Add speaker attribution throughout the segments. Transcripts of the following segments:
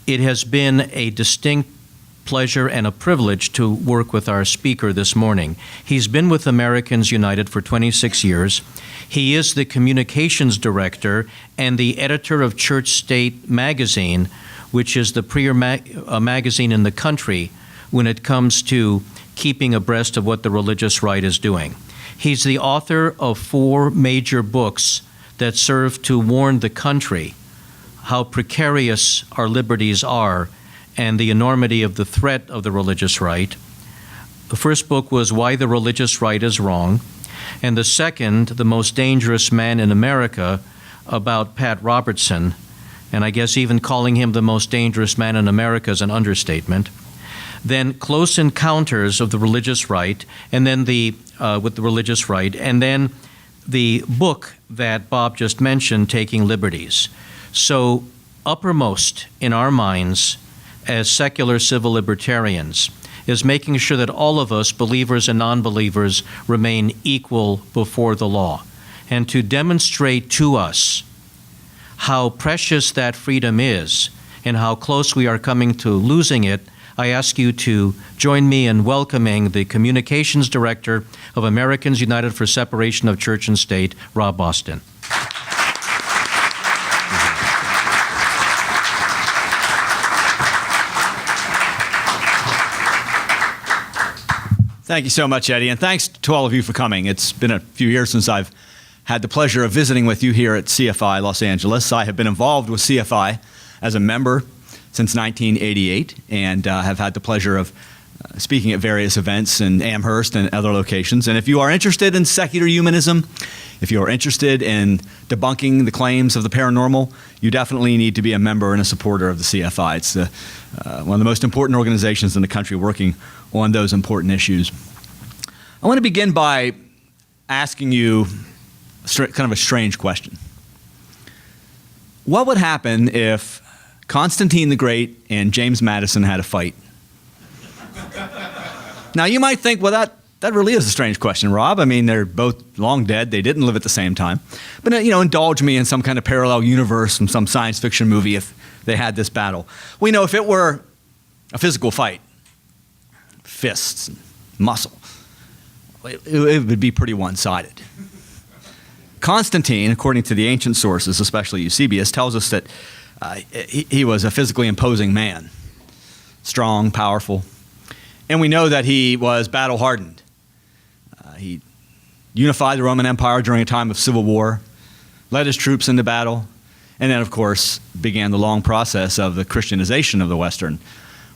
Speaker 1: It has been a distinct pleasure and a privilege to work with our speaker this morning. He's been with Americans United for 26 years. He is the communications director and the editor of Church State magazine, which is the premier magazine in the country when it comes to keeping abreast of what the religious right is doing. He's the author of 4 major books that serve to warn the country how precarious our liberties are and the enormity of the threat of the religious right. The first book was Why the Religious Right is Wrong, and the second, The Most Dangerous Man in America, about Pat Robertson, and I guess even calling him the most dangerous man in America is an understatement. Then Close Encounters of the Religious Right, and then with the religious right, and then the book that Bob just mentioned, Taking Liberties. So uppermost in our minds as secular civil libertarians is making sure that all of us, believers and non-believers, remain equal before the law, and to demonstrate to us how precious that freedom is and how close we are coming to losing it. I ask you to join me in welcoming the Communications Director of Americans United for Separation of Church and State, Rob Boston.
Speaker 2: Thank you so much, Eddie, and thanks to all of you for coming. It's been a few years since I've had the pleasure of visiting with you here at CFI Los Angeles. I have been involved with CFI as a member since 1988 and have had the pleasure of speaking at various events in Amherst and other locations. And if you are interested in secular humanism, if you are interested in debunking the claims of the paranormal, you definitely need to be a member and a supporter of the CFI. It's one of the most important organizations in the country working on those important issues. I want to begin by asking you kind of a strange question. What would happen if Constantine the Great and James Madison had a fight? Now, you might think, well, that really is a strange question, Rob. I mean, they're both long dead. They didn't live at the same time. But, indulge me in some kind of parallel universe from some science fiction movie if they had this battle. We know if it were a physical fight, fists and muscle, it would be pretty one-sided. Constantine, according to the ancient sources, especially Eusebius, tells us that he was a physically imposing man, strong, powerful, and we know that he was battle-hardened. He unified the Roman Empire during a time of civil war, led his troops into battle, and then, of course, began the long process of the Christianization of the Western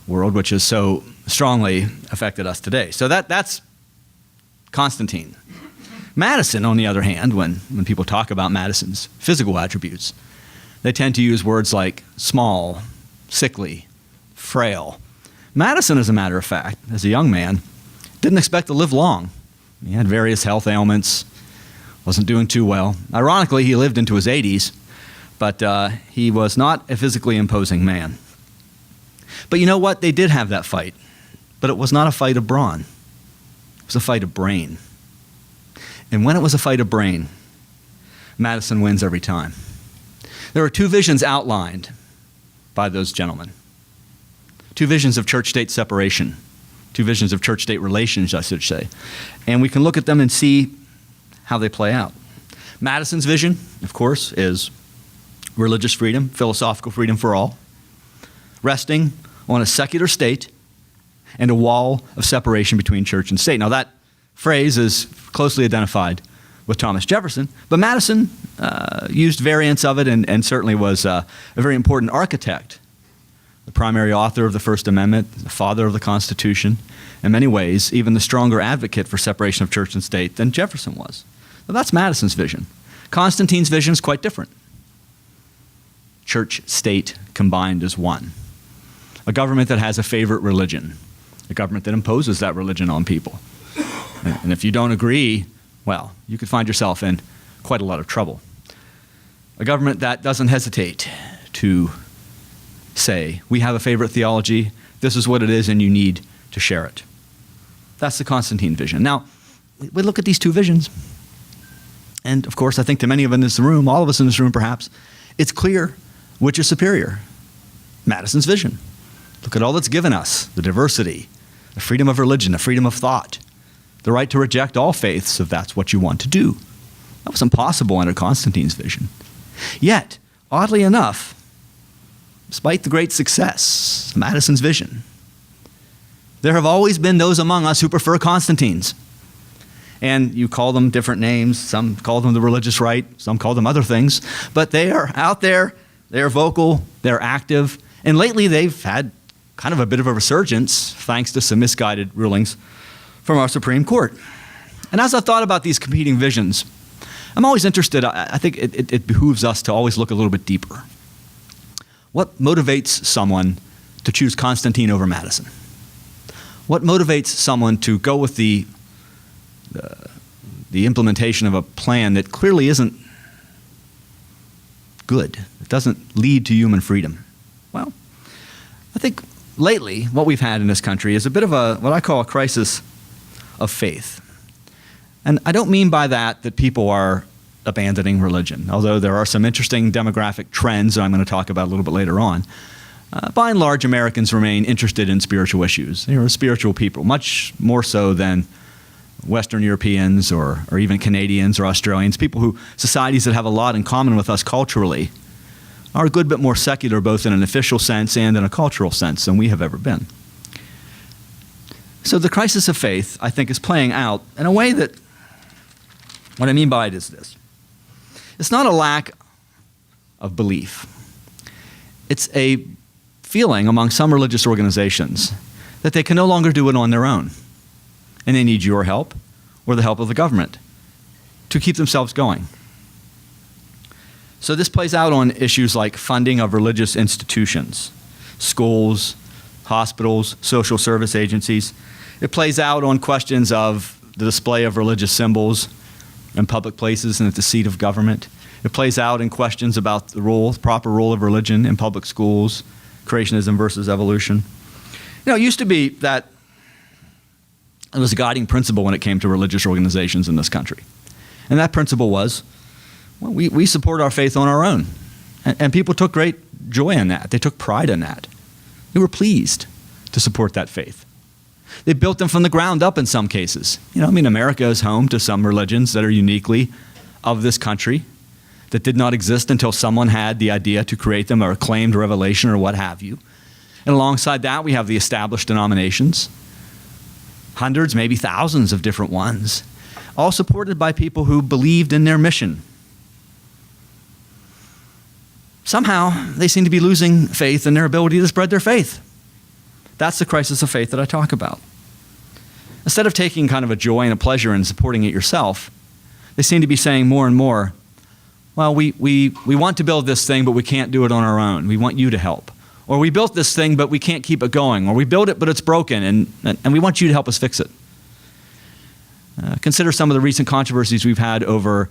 Speaker 2: world, which has so strongly affected us today. So that's Constantine. Madison, on the other hand, when people talk about Madison's physical attributes, they tend to use words like small, sickly, frail. Madison, as a matter of fact, as a young man, didn't expect to live long. He had various health ailments, wasn't doing too well. Ironically, he lived into his 80s, but he was not a physically imposing man. But you know what? They did have that fight, but it was not a fight of brawn. It was a fight of brain. And when it was a fight of brain, Madison wins every time. There are 2 visions outlined by those gentlemen. 2 visions of church-state separation. 2 visions of church-state relations, I should say. And we can look at them and see how they play out. Madison's vision, of course, is religious freedom, philosophical freedom for all, resting on a secular state and a wall of separation between church and state. Now, that phrase is closely identified with Thomas Jefferson, but Madison used variants of it and certainly was a very important architect, the primary author of the First Amendment, the father of the Constitution, in many ways, even the stronger advocate for separation of church and state than Jefferson was. Now, that's Madison's vision. Constantine's vision is quite different. Church-state combined as one. A government that has a favorite religion. A government that imposes that religion on people. And if you don't agree, well, you could find yourself in quite a lot of trouble. A government that doesn't hesitate to say, we have a favorite theology, this is what it is, and you need to share it. That's the Constantine vision. Now, we look at these 2 visions, and of course, I think to many of us in this room, all of us in this room perhaps, it's clear which is superior. Madison's vision. Look at all that's given us, the diversity, the freedom of religion, the freedom of thought, the right to reject all faiths if that's what you want to do. That was impossible under Constantine's vision. Yet, oddly enough, despite the great success of Madison's vision, there have always been those among us who prefer Constantine's. And you call them different names. Some call them the religious right. Some call them other things. But they are out there. They're vocal. They're active. And lately they've had kind of a bit of a resurgence thanks to some misguided rulings from our Supreme Court. And as I thought about these competing visions, I'm always interested. I think it behooves us to always look a little bit deeper. What motivates someone to choose Constantine over Madison? What motivates someone to go with the implementation of a plan that clearly isn't good? It doesn't lead to human freedom. Well, I think lately what we've had in this country is a bit of what I call a crisis of faith. And I don't mean by that people are abandoning religion, although there are some interesting demographic trends that I'm going to talk about a little bit later on. By and large, Americans remain interested in spiritual issues. They are spiritual people, much more so than Western Europeans or even Canadians or Australians, societies that have a lot in common with us culturally, are a good bit more secular both in an official sense and in a cultural sense than we have ever been. So the crisis of faith, I think, is playing out in a way that, what I mean by it is this. It's not a lack of belief. It's a feeling among some religious organizations that they can no longer do it on their own. And they need your help or the help of the government to keep themselves going. So this plays out on issues like funding of religious institutions, schools, hospitals, social service agencies. It plays out on questions of the display of religious symbols in public places and at the seat of government. It plays out in questions about the proper role of religion in public schools, creationism versus evolution. It used to be that it was a guiding principle when it came to religious organizations in this country. And that principle was, well, we support our faith on our own. And people took great joy in that. They took pride in that. They were pleased to support that faith. They built them from the ground up in some cases. America is home to some religions that are uniquely of this country that did not exist until someone had the idea to create them or claimed revelation or what have you. And alongside that, we have the established denominations, hundreds, maybe thousands of different ones, all supported by people who believed in their mission. Somehow, they seem to be losing faith in their ability to spread their faith. That's the crisis of faith that I talk about. Instead of taking kind of a joy and a pleasure in supporting it yourself, they seem to be saying more and more, well, we want to build this thing, but we can't do it on our own. We want you to help. Or we built this thing, but we can't keep it going. Or we built it, but it's broken, and we want you to help us fix it. Consider some of the recent controversies we've had over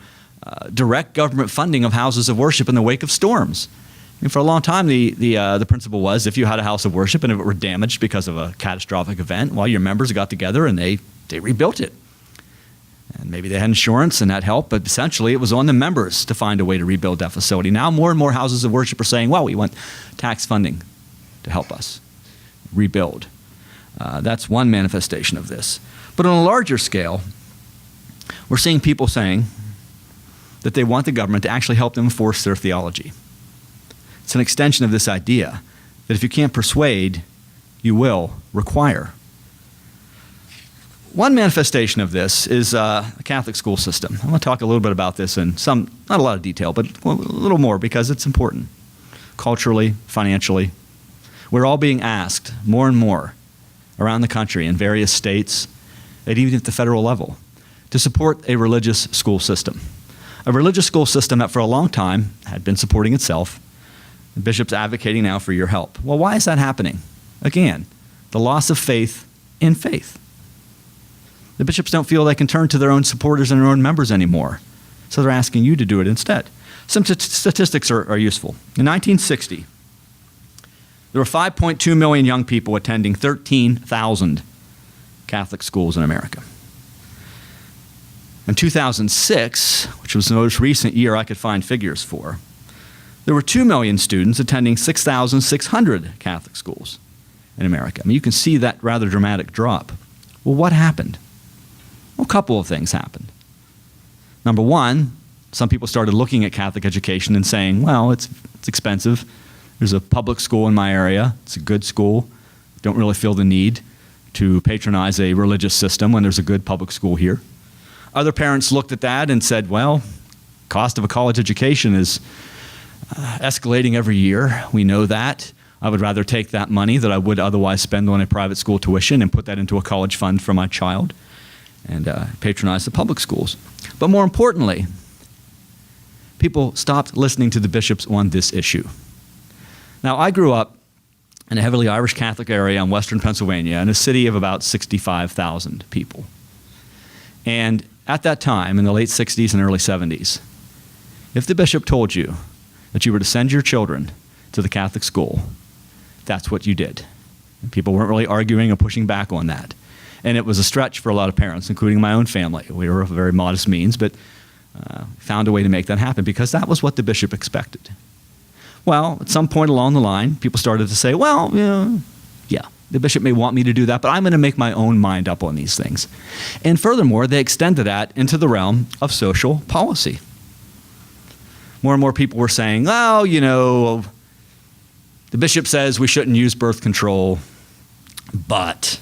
Speaker 2: direct government funding of houses of worship in the wake of storms. For a long time, the principle was if you had a house of worship and if it were damaged because of a catastrophic event, well, your members got together and they rebuilt it. And maybe they had insurance and that helped, but essentially it was on the members to find a way to rebuild that facility. Now more and more houses of worship are saying, well, we want tax funding to help us rebuild. That's one manifestation of this. But on a larger scale, we're seeing people saying that they want the government to actually help them enforce their theology. It's an extension of this idea that if you can't persuade, you will require. One manifestation of this is the Catholic school system. I want to talk a little bit about this in not a lot of detail, but a little more because it's important. Culturally, financially. We're all being asked more and more around the country in various states, and even at the federal level, to support a religious school system. A religious school system that for a long time had been supporting itself. The bishop's advocating now for your help. Well, why is that happening? Again, the loss of faith in faith. The bishops don't feel they can turn to their own supporters and their own members anymore, so they're asking you to do it instead. Some statistics are useful. In 1960, there were 5.2 million young people attending 13,000 Catholic schools in America. In 2006, which was the most recent year I could find figures for, there were 2 million students attending 6,600 Catholic schools in America. I mean, you can see that rather dramatic drop. Well, what happened? Well, a couple of things happened. Number one, some people started looking at Catholic education and saying, well, it's expensive. There's a public school in my area. It's a good school. Don't really feel the need to patronize a religious system when there's a good public school here. Other parents looked at that and said, well, cost of a college education is escalating every year. We know that. I would rather take that money that I would otherwise spend on a private school tuition and put that into a college fund for my child and patronize the public schools. But more importantly, people stopped listening to the bishops on this issue. Now, I grew up in a heavily Irish Catholic area in western Pennsylvania in a city of about 65,000 people. And at that time, in the late 60s and early 70s, if the bishop told you that you were to send your children to the Catholic school, that's what you did. And people weren't really arguing or pushing back on that. And it was a stretch for a lot of parents, including my own family. We were of very modest means, but found a way to make that happen because that was what the bishop expected. Well, at some point along the line, people started to say, well, yeah, the bishop may want me to do that, but I'm going to make my own mind up on these things. And furthermore, they extended that into the realm of social policy. More and more people were saying, oh, the bishop says we shouldn't use birth control, but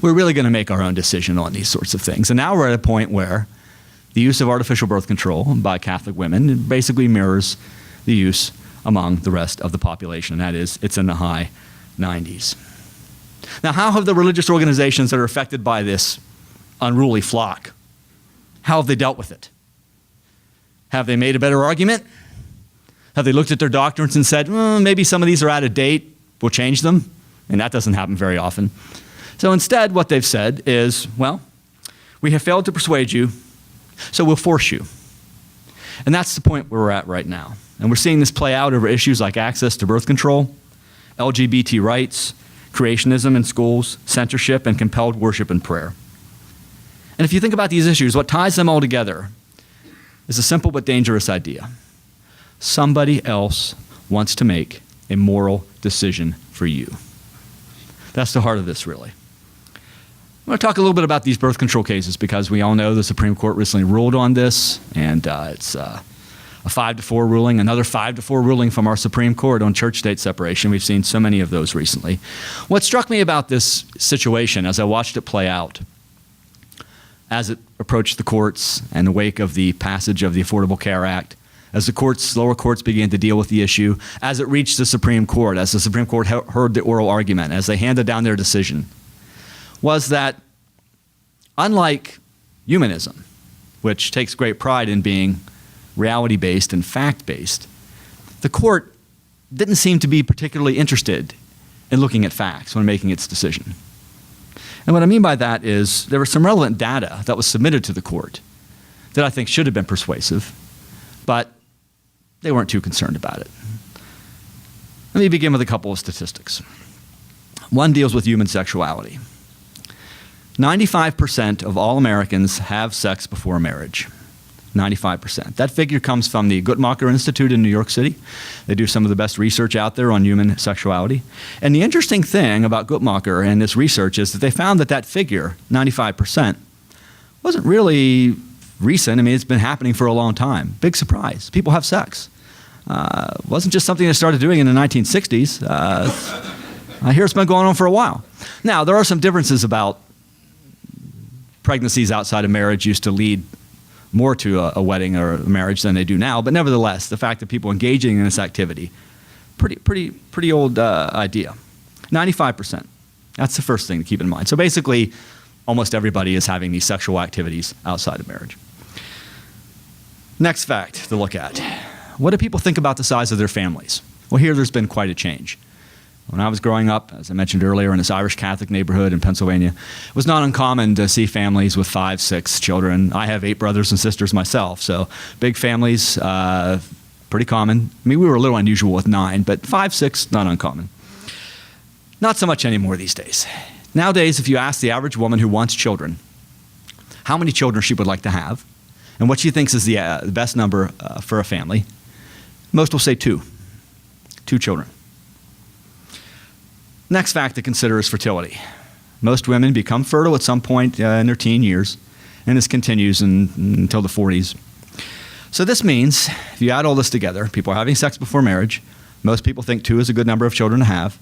Speaker 2: we're really going to make our own decision on these sorts of things. And now we're at a point where the use of artificial birth control by Catholic women basically mirrors the use among the rest of the population, and that is, it's in the high 90s. Now, how have the religious organizations that are affected by this unruly flock, how have they dealt with it? Have they made a better argument? Have they looked at their doctrines and said, maybe some of these are out of date, we'll change them? And that doesn't happen very often. So instead, what they've said is, well, we have failed to persuade you, so we'll force you. And that's the point where we're at right now. And we're seeing this play out over issues like access to birth control, LGBT rights, creationism in schools, censorship, and compelled worship and prayer. And if you think about these issues, what ties them all together is a simple but dangerous idea. Somebody else wants to make a moral decision for you. That's the heart of this, really. I'm going to talk a little bit about these birth control cases because we all know the Supreme Court recently ruled on this, and it's a 5-4 ruling, another 5-4 ruling from our Supreme Court on church-state separation. We've seen so many of those recently. What struck me about this situation as I watched it play out, as it approached the courts in the wake of the passage of the Affordable Care Act, as the lower courts began to deal with the issue, as it reached the Supreme Court, as the Supreme Court heard the oral argument, as they handed down their decision, was that unlike humanism, which takes great pride in being reality-based and fact-based, the court didn't seem to be particularly interested in looking at facts when making its decision. And what I mean by that is there was some relevant data that was submitted to the court that I think should have been persuasive, but they weren't too concerned about it. Let me begin with a couple of statistics. One deals with human sexuality. 95% of all Americans have sex before marriage. 95%. That figure comes from the Guttmacher Institute in New York City. They do some of the best research out there on human sexuality. And the interesting thing about Guttmacher and this research is that they found that figure, 95%, wasn't really recent. I mean, it's been happening for a long time. Big surprise. People have sex. Wasn't just something they started doing in the 1960s. I hear it's been going on for a while. Now, there are some differences about pregnancies outside of marriage used to lead more to a wedding or a marriage than they do now. But nevertheless, the fact that people engaging in this activity, pretty old idea. 95%. That's the first thing to keep in mind. So basically, almost everybody is having these sexual activities outside of marriage. Next fact to look at. What do people think about the size of their families? Well, here there's been quite a change. When I was growing up, as I mentioned earlier, in this Irish Catholic neighborhood in Pennsylvania, it was not uncommon to see families with 5, 6 children. I have 8 brothers and sisters myself, so big families, pretty common. I mean, we were a little unusual with 9, but 5, 6, not uncommon. Not so much anymore these days. Nowadays, if you ask the average woman who wants children how many children she would like to have and what she thinks is the best number for a family, Most will say 2. 2 children. Next fact to consider is fertility. Most women become fertile at some point in their teen years, and this continues until the 40s. So this means, if you add all this together, people are having sex before marriage. Most people think 2 is a good number of children to have.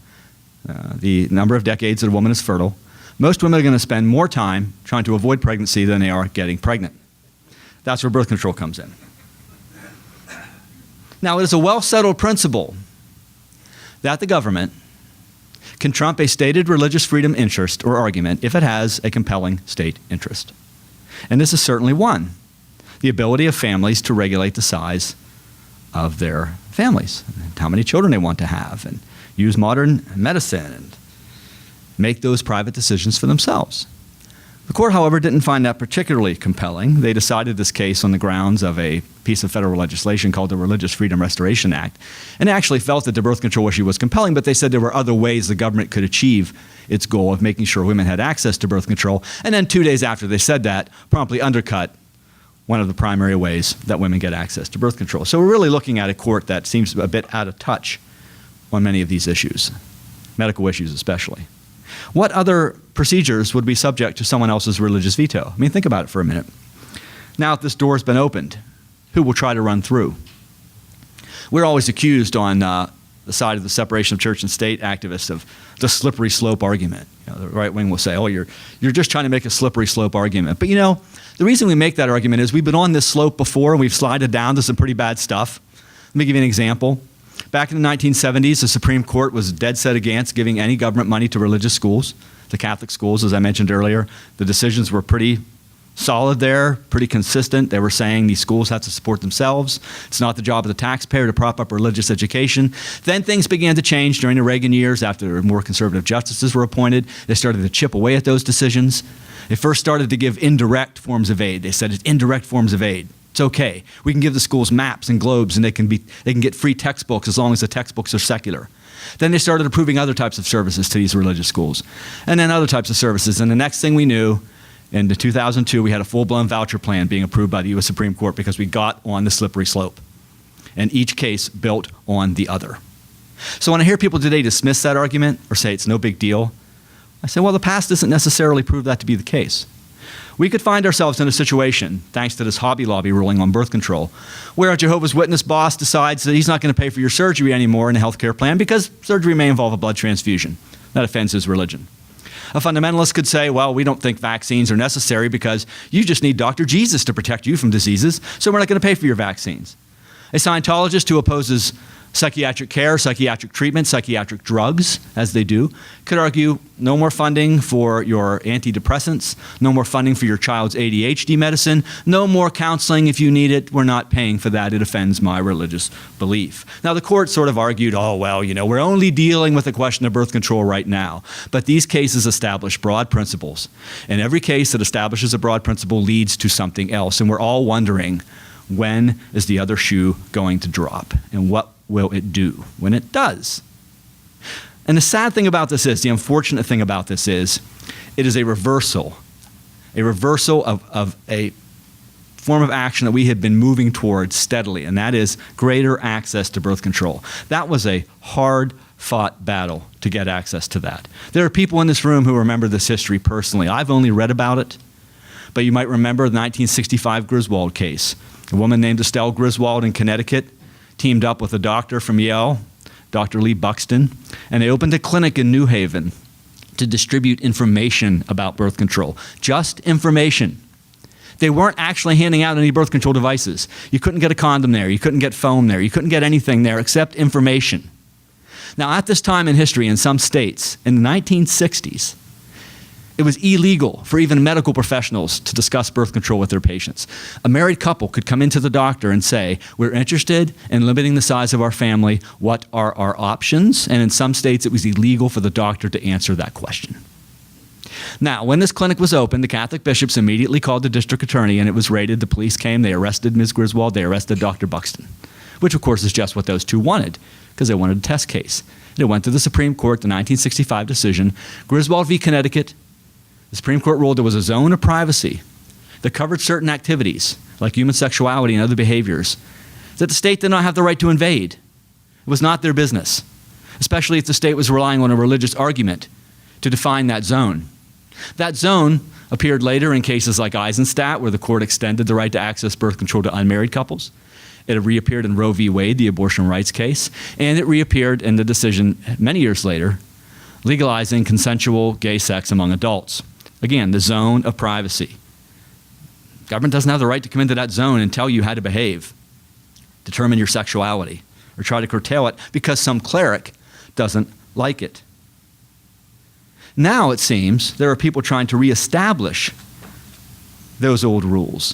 Speaker 2: The number of decades that a woman is fertile. Most women are going to spend more time trying to avoid pregnancy than they are getting pregnant. That's where birth control comes in. Now, it is a well-settled principle that the government can trump a stated religious freedom interest or argument if it has a compelling state interest. And this is certainly one. The ability of families to regulate the size of their families, and how many children they want to have, and use modern medicine and make those private decisions for themselves. The court, however, didn't find that particularly compelling. They decided this case on the grounds of a piece of federal legislation called the Religious Freedom Restoration Act, and actually felt that the birth control issue was compelling, but they said there were other ways the government could achieve its goal of making sure women had access to birth control, and then 2 days after they said that, promptly undercut one of the primary ways that women get access to birth control. So we're really looking at a court that seems a bit out of touch on many of these issues, medical issues especially. What other procedures would be subject to someone else's religious veto? I mean, think about it for a minute. Now, if this door's been opened, who will try to run through? We're always accused on the side of the separation of church and state activists of the slippery slope argument. You know, the right wing will say, oh, you're just trying to make a slippery slope argument. But you know, the reason we make that argument is we've been on this slope before and we've slided down to some pretty bad stuff. Let me give you an example. Back in the 1970s, the Supreme Court was dead set against giving any government money to religious schools, to Catholic schools, as I mentioned earlier. The decisions were pretty solid there, pretty consistent. They were saying these schools have to support themselves. It's not the job of the taxpayer to prop up religious education. Then things began to change during the Reagan years after more conservative justices were appointed. They started to chip away at those decisions. They first started to give indirect forms of aid. They said it's indirect forms of aid. It's okay. We can give the schools maps and globes, and they can get free textbooks as long as the textbooks are secular. Then they started approving other types of services to these religious schools, and then other types of services. And the next thing we knew, in 2002, we had a full-blown voucher plan being approved by the U.S. Supreme Court because we got on the slippery slope, and each case built on the other. So when I hear people today dismiss that argument or say it's no big deal, I say, well, the past doesn't necessarily prove that to be the case. We could find ourselves in a situation, thanks to this Hobby Lobby ruling on birth control, where a Jehovah's Witness boss decides that he's not going to pay for your surgery anymore in a health care plan because surgery may involve a blood transfusion. That offends his religion. A fundamentalist could say, well, we don't think vaccines are necessary because you just need Dr. Jesus to protect you from diseases, so we're not going to pay for your vaccines. A Scientologist who opposes psychiatric care, psychiatric treatment, psychiatric drugs, as they do, could argue no more funding for your antidepressants, no more funding for your child's ADHD medicine, no more counseling if you need it. We're not paying for that. It offends my religious belief. Now, the court sort of argued, oh, well, you know, we're only dealing with the question of birth control right now. But these cases establish broad principles. And every case that establishes a broad principle leads to something else. And we're all wondering, when is the other shoe going to drop? And what will it do when it does? And the sad thing about this is, the unfortunate thing about this is, it is a reversal of a form of action that we had been moving towards steadily, and that is greater access to birth control. That was a hard-fought battle to get access to that. There are people in this room who remember this history personally. I've only read about it, but you might remember the 1965 Griswold case. A woman named Estelle Griswold in Connecticut teamed up with a doctor from Yale, Dr. Lee Buxton, and they opened a clinic in New Haven to distribute information about birth control. Just information. They weren't actually handing out any birth control devices. You couldn't get a condom there. You couldn't get foam there. You couldn't get anything there except information. Now, at this time in history, in some states, in the 1960s, it was illegal for even medical professionals to discuss birth control with their patients. A married couple could come into the doctor and say, we're interested in limiting the size of our family. What are our options? And in some states, it was illegal for the doctor to answer that question. Now, when this clinic was open, the Catholic bishops immediately called the district attorney, and it was raided. The police came. They arrested Ms. Griswold. They arrested Dr. Buxton, which, of course, is just what those two wanted, because they wanted a test case. It went to the Supreme Court, the 1965 decision, Griswold v. Connecticut. The Supreme Court ruled there was a zone of privacy that covered certain activities, like human sexuality and other behaviors, that the state did not have the right to invade. It was not their business, especially if the state was relying on a religious argument to define that zone. That zone appeared later in cases like Eisenstadt, where the court extended the right to access birth control to unmarried couples. It reappeared in Roe v. Wade, the abortion rights case, and it reappeared in the decision many years later, legalizing consensual gay sex among adults. Again, the zone of privacy. Government doesn't have the right to come into that zone and tell you how to behave, determine your sexuality, or try to curtail it because some cleric doesn't like it. Now, it seems, there are people trying to reestablish those old rules,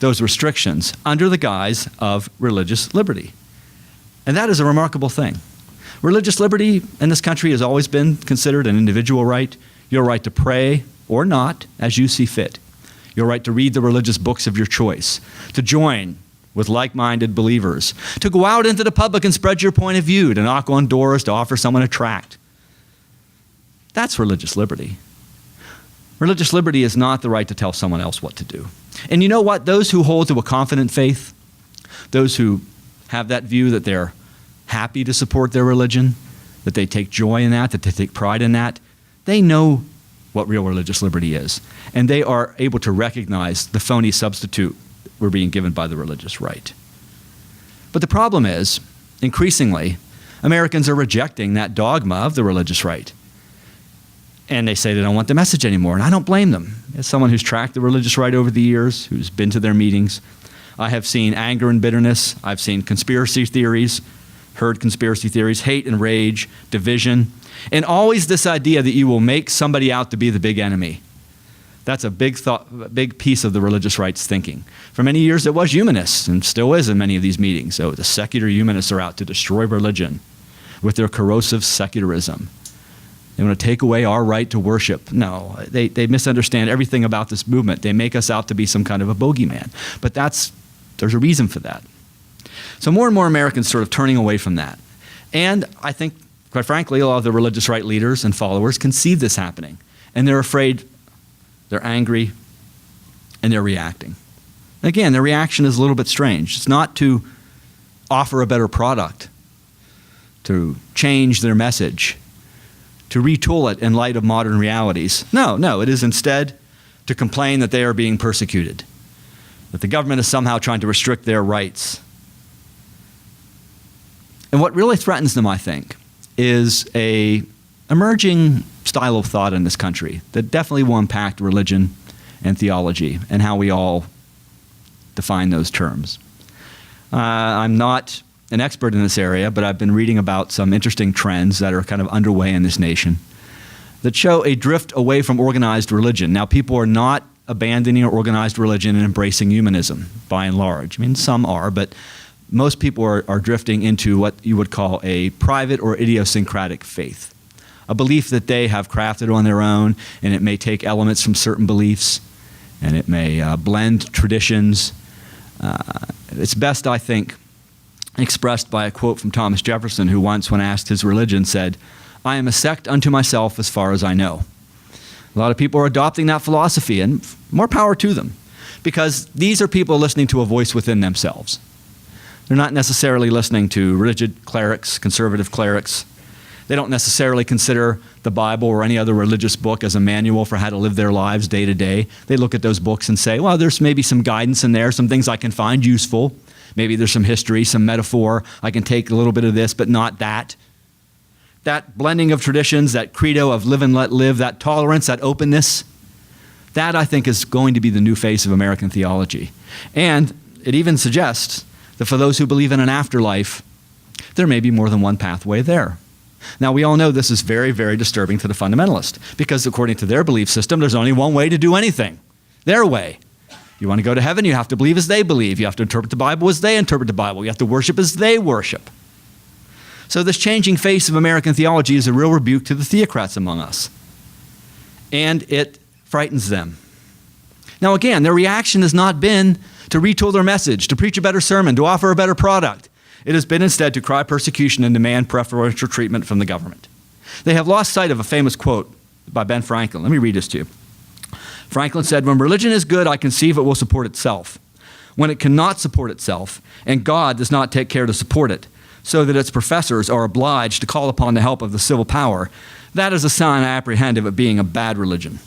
Speaker 2: those restrictions, under the guise of religious liberty. And that is a remarkable thing. Religious liberty in this country has always been considered an individual right, your right to pray or not, as you see fit, your right to read the religious books of your choice, to join with like-minded believers, to go out into the public and spread your point of view, to knock on doors, to offer someone a tract. That's religious liberty. Religious liberty is not the right to tell someone else what to do. And you know what? Those who hold to a confident faith, those who have that view that they're happy to support their religion, that they take joy in that they take pride in that, they know what real religious liberty is. And they are able to recognize the phony substitute we're being given by the religious right. But the problem is, increasingly, Americans are rejecting that dogma of the religious right. And they say they don't want the message anymore, and I don't blame them. As someone who's tracked the religious right over the years, who's been to their meetings, I have seen anger and bitterness. I've seen conspiracy theories, heard conspiracy theories, hate and rage, division, and always this idea that you will make somebody out to be the big enemy. That's a big piece of the religious right's thinking. For many years it was humanists, and still is in many of these meetings. So the secular humanists are out to destroy religion with their corrosive secularism. They want to take away our right to worship. No, they misunderstand everything about this movement. They make us out to be some kind of a bogeyman. But there's a reason for that. So more and more Americans sort of turning away from that. And I think, quite frankly, a lot of the religious right leaders and followers can see this happening. And they're afraid, they're angry, and they're reacting. And again, their reaction is a little bit strange. It's not to offer a better product, to change their message, to retool it in light of modern realities. No, it is instead to complain that they are being persecuted, that the government is somehow trying to restrict their rights. And what really threatens them, I think, is an emerging style of thought in this country that definitely will impact religion and theology and how we all define those terms. I'm not an expert in this area, but I've been reading about some interesting trends that are kind of underway in this nation that show a drift away from organized religion. Now, people are not abandoning organized religion and embracing humanism, by and large. I mean, some are, but most people are drifting into what you would call a private or idiosyncratic faith, a belief that they have crafted on their own, and it may take elements from certain beliefs, and it may blend traditions. It's best, I think, expressed by a quote from Thomas Jefferson, who once, when asked his religion, said, "I am a sect unto myself as far as I know." A lot of people are adopting that philosophy, and more power to them, because these are people listening to a voice within themselves. They're not necessarily listening to rigid clerics, conservative clerics. They don't necessarily consider the Bible or any other religious book as a manual for how to live their lives day to day. They look at those books and say, well, there's maybe some guidance in there, some things I can find useful. Maybe there's some history, some metaphor. I can take a little bit of this, but not that. That blending of traditions, that credo of live and let live, that tolerance, that openness, that I think is going to be the new face of American theology. And it even suggests that for those who believe in an afterlife, there may be more than one pathway there. Now, we all know this is very, very disturbing to the fundamentalist, because according to their belief system, there's only one way to do anything, their way. You want to go to heaven, you have to believe as they believe. You have to interpret the Bible as they interpret the Bible. You have to worship as they worship. So this changing face of American theology is a real rebuke to the theocrats among us. And it frightens them. Now again, their reaction has not been to retool their message, to preach a better sermon, to offer a better product. It has been instead to cry persecution and demand preferential treatment from the government. They have lost sight of a famous quote by Ben Franklin. Let me read this to you. Franklin said, "When religion is good, I conceive it will support itself. when it cannot support itself and God does not take care to support it, so that its professors are obliged to call upon the help of the civil power, that is a sign I apprehend of it being a bad religion.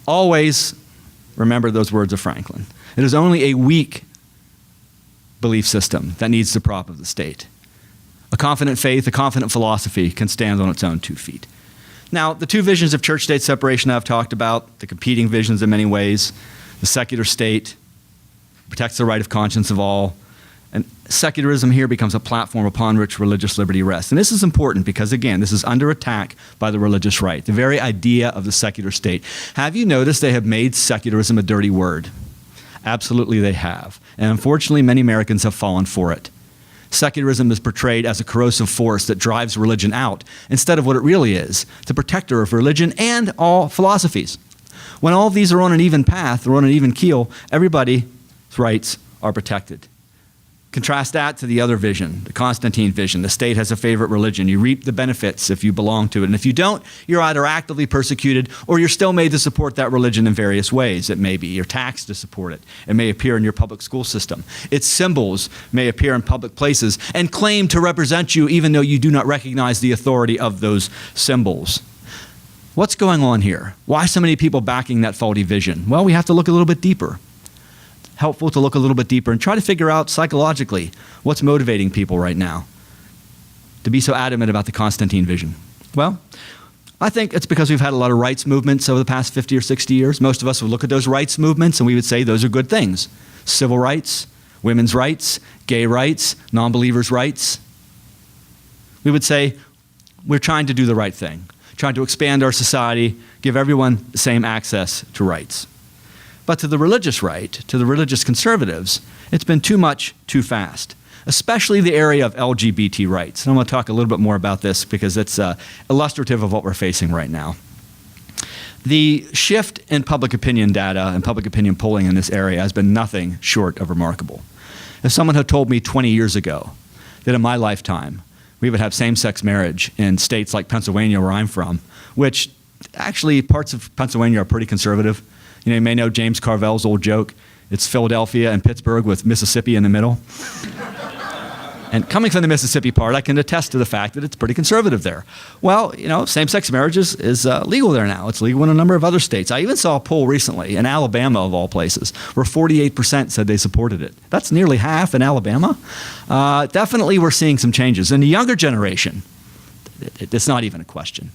Speaker 2: Always remember those words of Franklin. It is only a weak belief system that needs the prop of the state. A confident faith, a confident philosophy can stand on its own 2 feet. Now, the 2 visions of church-state separation I've talked about, the competing visions in many ways, the secular state protects the right of conscience of all, and secularism here becomes a platform upon which religious liberty rests. And this is important because, again, this is under attack by the religious right, the very idea of the secular state. Have you noticed they have made secularism a dirty word? Absolutely they have. And unfortunately, many Americans have fallen for it. Secularism is portrayed as a corrosive force that drives religion out, instead of what it really is, the protector of religion and all philosophies. When all of these are on an even path, or on an even keel, everybody's rights are protected. Contrast that to the other vision, the Constantine vision. The state has a favorite religion. You reap the benefits if you belong to it. And if you don't, you're either actively persecuted or you're still made to support that religion in various ways. It may be you're taxed to support it. It may appear in your public school system. Its symbols may appear in public places and claim to represent you even though you do not recognize the authority of those symbols. What's going on here? Why so many people backing that faulty vision? Well, we have to look a little bit deeper. Helpful to look a little bit deeper and try to figure out psychologically what's motivating people right now to be so adamant about the Constantine vision. Well, I think it's because we've had a lot of rights movements over the past 50 or 60 years. Most of us would look at those rights movements and we would say those are good things. Civil rights, women's rights, gay rights, non-believers' rights. We would say we're trying to do the right thing, trying to expand our society, give everyone the same access to rights. But to the religious right, to the religious conservatives, it's been too much, too fast, especially the area of LGBT rights. And I'm going to talk a little bit more about this because it's illustrative of what we're facing right now. The shift in public opinion data and public opinion polling in this area has been nothing short of remarkable. If someone had told me 20 years ago that in my lifetime we would have same-sex marriage in states like Pennsylvania, where I'm from, which actually parts of Pennsylvania are pretty conservative. You know, you may know James Carville's old joke. It's Philadelphia and Pittsburgh with Mississippi in the middle. And coming from the Mississippi part, I can attest to the fact that it's pretty conservative there. Well, you know, same-sex marriage is legal there now. It's legal in a number of other states. I even saw a poll recently in Alabama, of all places, where 48% said they supported it. That's nearly half in Alabama. Definitely we're seeing some changes. In the younger generation, it's not even a question.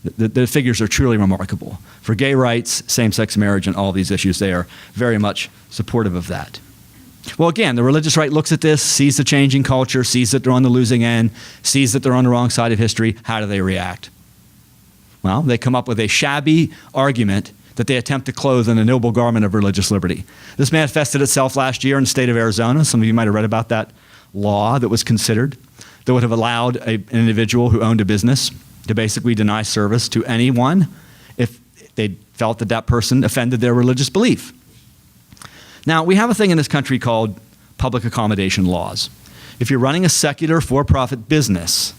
Speaker 2: The figures are truly remarkable. For gay rights, same-sex marriage, and all these issues, they are very much supportive of that. Well, again, the religious right looks at this, sees the changing culture, sees that they're on the losing end, sees that they're on the wrong side of history. How do they react? Well, they come up with a shabby argument that they attempt to clothe in a noble garment of religious liberty. This manifested itself last year in the state of Arizona. Some of you might have read about that law that was considered that would have allowed an individual who owned a business to basically deny service to anyone if they felt that that person offended their religious belief. Now, we have a thing in this country called public accommodation laws. If you're running a secular for-profit business,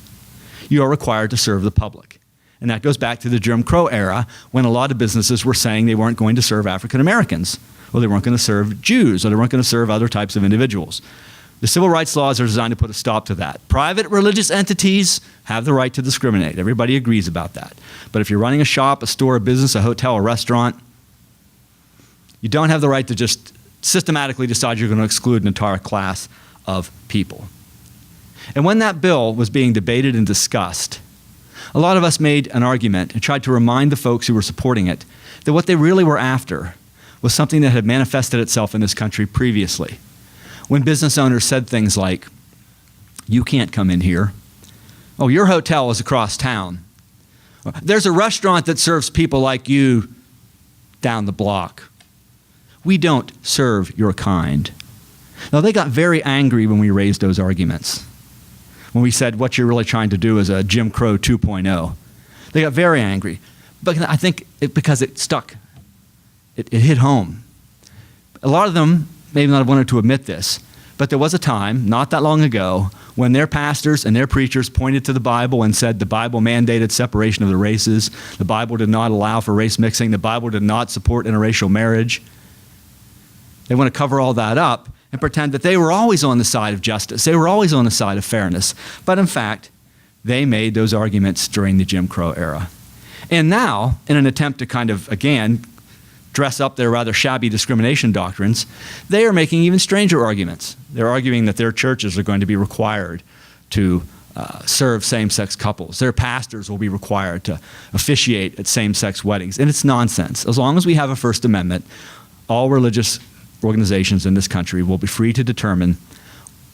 Speaker 2: you are required to serve the public. And that goes back to the Jim Crow era when a lot of businesses were saying they weren't going to serve African Americans, or they weren't going to serve Jews, or they weren't going to serve other types of individuals. The civil rights laws are designed to put a stop to that. Private religious entities have the right to discriminate. Everybody agrees about that. But if you're running a shop, a store, a business, a hotel, a restaurant, you don't have the right to just systematically decide you're going to exclude an entire class of people. And when that bill was being debated and discussed, a lot of us made an argument and tried to remind the folks who were supporting it that what they really were after was something that had manifested itself in this country previously. When business owners said things like, "You can't come in here. Oh, your hotel is across town. There's a restaurant that serves people like you down the block. We don't serve your kind." Now, they got very angry when we raised those arguments. When we said what you're really trying to do is a Jim Crow 2.0. They got very angry. But I think because it stuck. It hit home. A lot of them may not have wanted to admit this, but there was a time, not that long ago, when their pastors and their preachers pointed to the Bible and said the Bible mandated separation of the races, the Bible did not allow for race mixing, the Bible did not support interracial marriage. They want to cover all that up and pretend that they were always on the side of justice. They were always on the side of fairness. But in fact, they made those arguments during the Jim Crow era. And now, in an attempt to kind of, again, dress up their rather shabby discrimination doctrines, they are making even stranger arguments. They're arguing that their churches are going to be required to serve same-sex couples. Their pastors will be required to officiate at same-sex weddings. And it's nonsense. As long as we have a First Amendment, all religious organizations in this country will be free to determine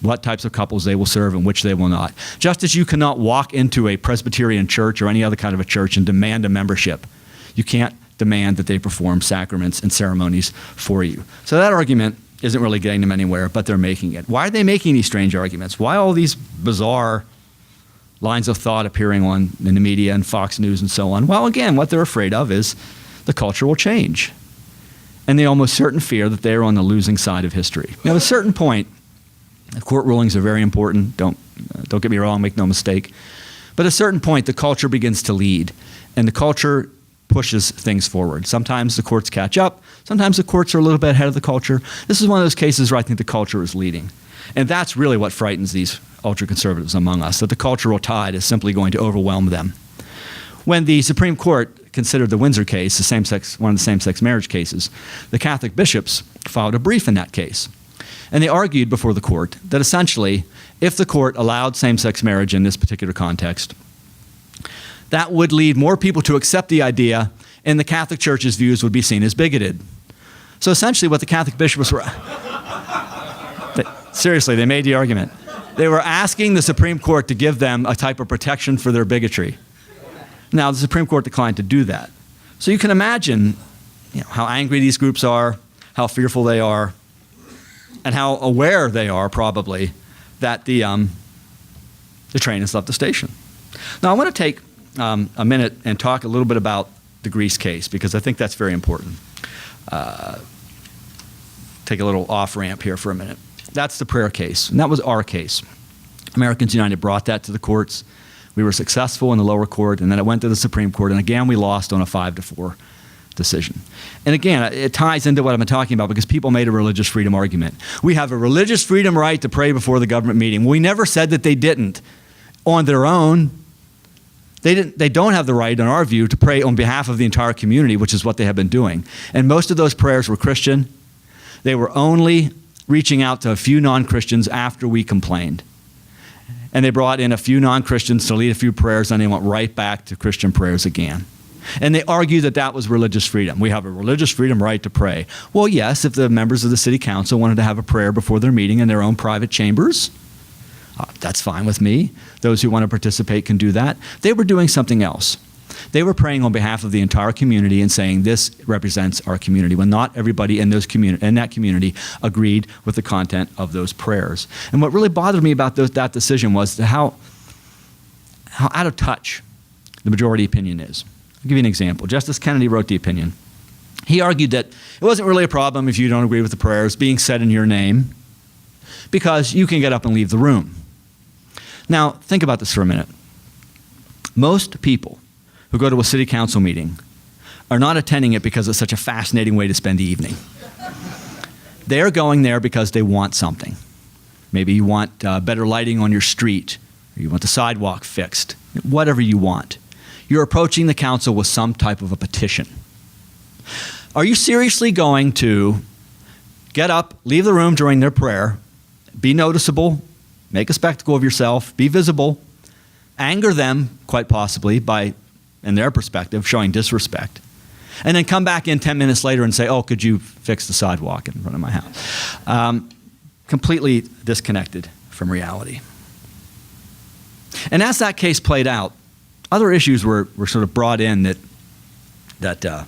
Speaker 2: what types of couples they will serve and which they will not. Just as you cannot walk into a Presbyterian church or any other kind of a church and demand a membership, you can't demand that they perform sacraments and ceremonies for you. So that argument isn't really getting them anywhere, but they're making it. Why are they making these strange arguments? Why all these bizarre lines of thought appearing in the media and Fox News and so on? Well, again, what they're afraid of is the culture will change. And they almost certain fear that they are on the losing side of history. Now, at a certain point, court rulings are very important. Don't get me wrong, make no mistake. But at a certain point, the culture begins to lead, and the culture pushes things forward. Sometimes the courts catch up. Sometimes the courts are a little bit ahead of the culture. This is one of those cases where I think the culture is leading. And that's really what frightens these ultra-conservatives among us, that the cultural tide is simply going to overwhelm them. When the Supreme Court considered the Windsor case, one of the same-sex marriage cases, the Catholic bishops filed a brief in that case. And they argued before the court that essentially, if the court allowed same-sex marriage in this particular context, that would lead more people to accept the idea, and the Catholic Church's views would be seen as bigoted. So essentially what the Catholic bishops were... Seriously, they made the argument. They were asking the Supreme Court to give them a type of protection for their bigotry. Now, the Supreme Court declined to do that. So you can imagine how angry these groups are, how fearful they are, and how aware they are, probably, that the train has left the station. Now, I want to take a minute and talk a little bit about the Greece case, because I think that's very important. Take a little off-ramp here for a minute. That's the prayer case, and that was our case. Americans United brought that to the courts. We were successful in the lower court, and then it went to the Supreme Court, and again, we lost on a 5-4 decision. And again, it ties into what I've been talking about, because people made a religious freedom argument. We have a religious freedom right to pray before the government meeting. We never said that they didn't. On their own, they don't have the right, in our view, to pray on behalf of the entire community, which is what they have been doing. And most of those prayers were Christian. They were only reaching out to a few non-Christians after we complained. And they brought in a few non-Christians to lead a few prayers, and they went right back to Christian prayers again. And they argued that that was religious freedom. We have a religious freedom right to pray. Well, yes, if the members of the city council wanted to have a prayer before their meeting in their own private chambers, that's fine with me. Those who want to participate can do that. They were doing something else. They were praying on behalf of the entire community and saying this represents our community, when not everybody in that community agreed with the content of those prayers. And what really bothered me about that decision was how out of touch the majority opinion is. I'll give you an example. Justice Kennedy wrote the opinion. He argued that it wasn't really a problem if you don't agree with the prayers being said in your name, because you can get up and leave the room. Now, think about this for a minute. Most people who go to a city council meeting are not attending it because it's such a fascinating way to spend the evening. They're going there because they want something. Maybe you want better lighting on your street, or you want the sidewalk fixed, whatever you want. You're approaching the council with some type of a petition. Are you seriously going to get up, leave the room during their prayer, be noticeable, make a spectacle of yourself, be visible, anger them, quite possibly, by, in their perspective, showing disrespect, and then come back in 10 minutes later and say, oh, could you fix the sidewalk in front of my house? Completely disconnected from reality. And as that case played out, other issues were sort of brought in that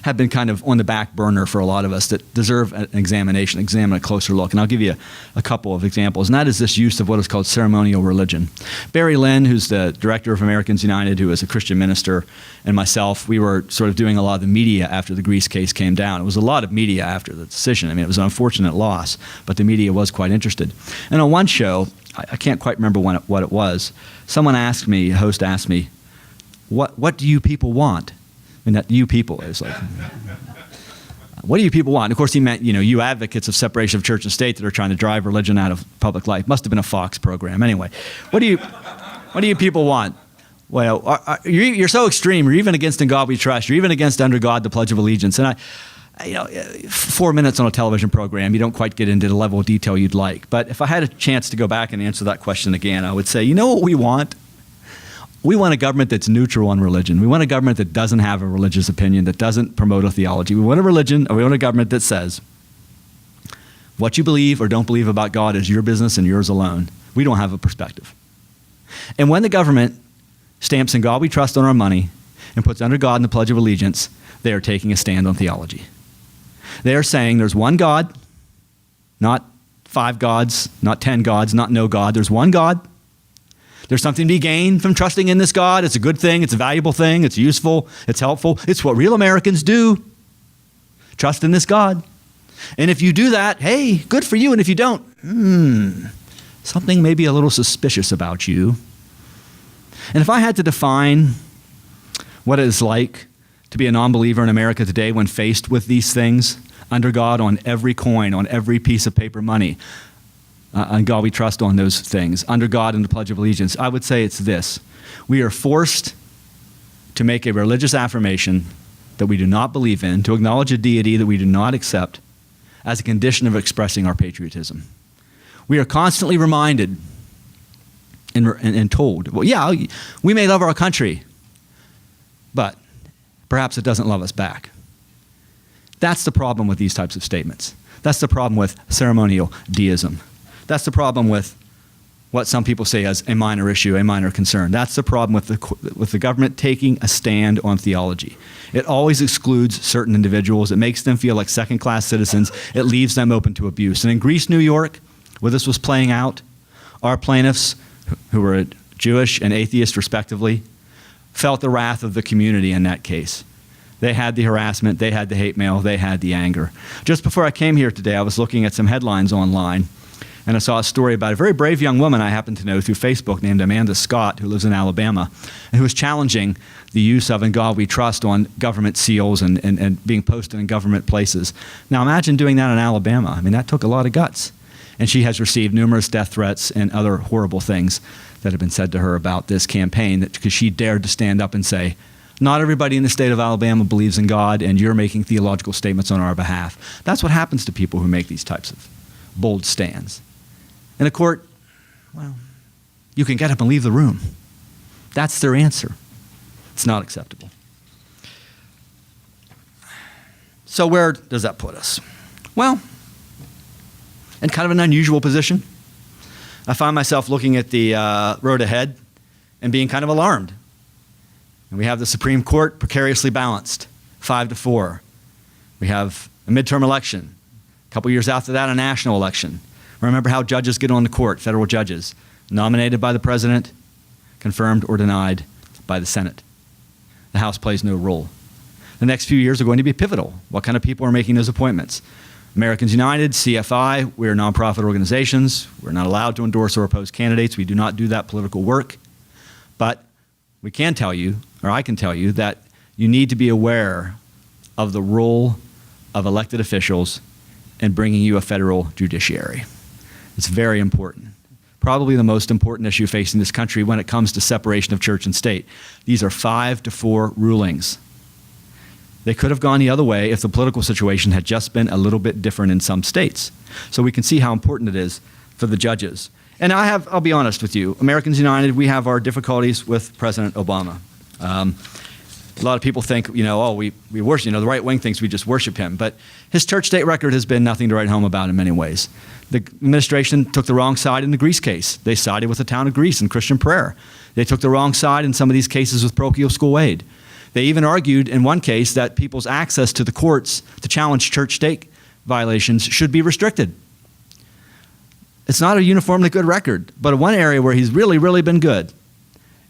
Speaker 2: have been kind of on the back burner for a lot of us that deserve an examination, examine a closer look. And I'll give you a couple of examples, and that is this use of what is called ceremonial religion. Barry Lynn, who's the director of Americans United, who is a Christian minister, and myself, we were sort of doing a lot of the media after the Greece case came down. It was a lot of media after the decision. I mean, it was an unfortunate loss, but the media was quite interested. And on one show, I can't quite remember what it was, someone asked me, a host asked me, what do you people want? And that you people is like, what do you people want? And of course, he meant, you advocates of separation of church and state that are trying to drive religion out of public life. Must have been a Fox program. Anyway, what do you people want? Well, you're so extreme. You're even against In God We Trust. You're even against Under God, the Pledge of Allegiance. And 4 minutes on a television program, you don't quite get into the level of detail you'd like. But if I had a chance to go back and answer that question again, I would say, you know what we want? We want a government that's neutral on religion. We want a government that doesn't have a religious opinion, that doesn't promote a theology. We want a government that says, what you believe or don't believe about God is your business and yours alone. We don't have a perspective. And when the government stamps In God We Trust on our money and puts Under God in the Pledge of Allegiance, they are taking a stand on theology. They are saying there's one God, not 5 gods, not 10 gods, not no God. There's one God. There's something to be gained from trusting in this God. It's a good thing. It's a valuable thing. It's useful. It's helpful. It's what real Americans do. Trust in this God. And if you do that, hey, good for you. And if you don't, something may be a little suspicious about you. And if I had to define what it is like to be a non-believer in America today when faced with these things, under God on every coin, on every piece of paper money, on God we trust on those things, under God in the Pledge of Allegiance, I would say it's this. We are forced to make a religious affirmation that we do not believe in, to acknowledge a deity that we do not accept as a condition of expressing our patriotism. We are constantly reminded and told, well, yeah, we may love our country, but perhaps it doesn't love us back. That's the problem with these types of statements. That's the problem with ceremonial deism. That's the problem with what some people say as a minor issue, a minor concern. That's the problem with the government taking a stand on theology. It always excludes certain individuals. It makes them feel like second-class citizens. It leaves them open to abuse. And in Greece, New York, where this was playing out, our plaintiffs, who were Jewish and atheist respectively, felt the wrath of the community in that case. They had the harassment, they had the hate mail, they had the anger. Just before I came here today, I was looking at some headlines online, and I saw a story about a very brave young woman I happen to know through Facebook named Amanda Scott, who lives in Alabama, and who is challenging the use of In God We Trust on government seals and being posted in government places. Now imagine doing that in Alabama. I mean, that took a lot of guts. And she has received numerous death threats and other horrible things that have been said to her about this campaign because she dared to stand up and say, not everybody in the state of Alabama believes in God, and you're making theological statements on our behalf. That's what happens to people who make these types of bold stands. In a court, well, you can get up and leave the room. That's their answer. It's not acceptable. So where does that put us? Well, in kind of an unusual position. I find myself looking at the road ahead and being kind of alarmed. And we have the Supreme Court precariously balanced, 5-4. We have a midterm election. A couple years after that, a national election. Remember how judges get on the court, federal judges, nominated by the president, confirmed or denied by the Senate. The House plays no role. The next few years are going to be pivotal. What kind of people are making those appointments? Americans United, CFI, we're nonprofit organizations. We're not allowed to endorse or oppose candidates. We do not do that political work. But we can tell you, or I can tell you, that you need to be aware of the role of elected officials in bringing you a federal judiciary. It's very important. Probably the most important issue facing this country when it comes to separation of church and state. These are 5-4 rulings. They could have gone the other way if the political situation had just been a little bit different in some states. So we can see how important it is for the judges. And I'll be honest with you, Americans United, we have our difficulties with President Obama. A lot of people think, we worship, the right wing thinks we just worship him. But his church-state record has been nothing to write home about in many ways. The administration took the wrong side in the Greece case. They sided with the town of Greece in Christian Prayer. They took the wrong side in some of these cases with parochial school aid. They even argued in one case that people's access to the courts to challenge church-state violations should be restricted. It's not a uniformly good record, but one area where he's really, really been good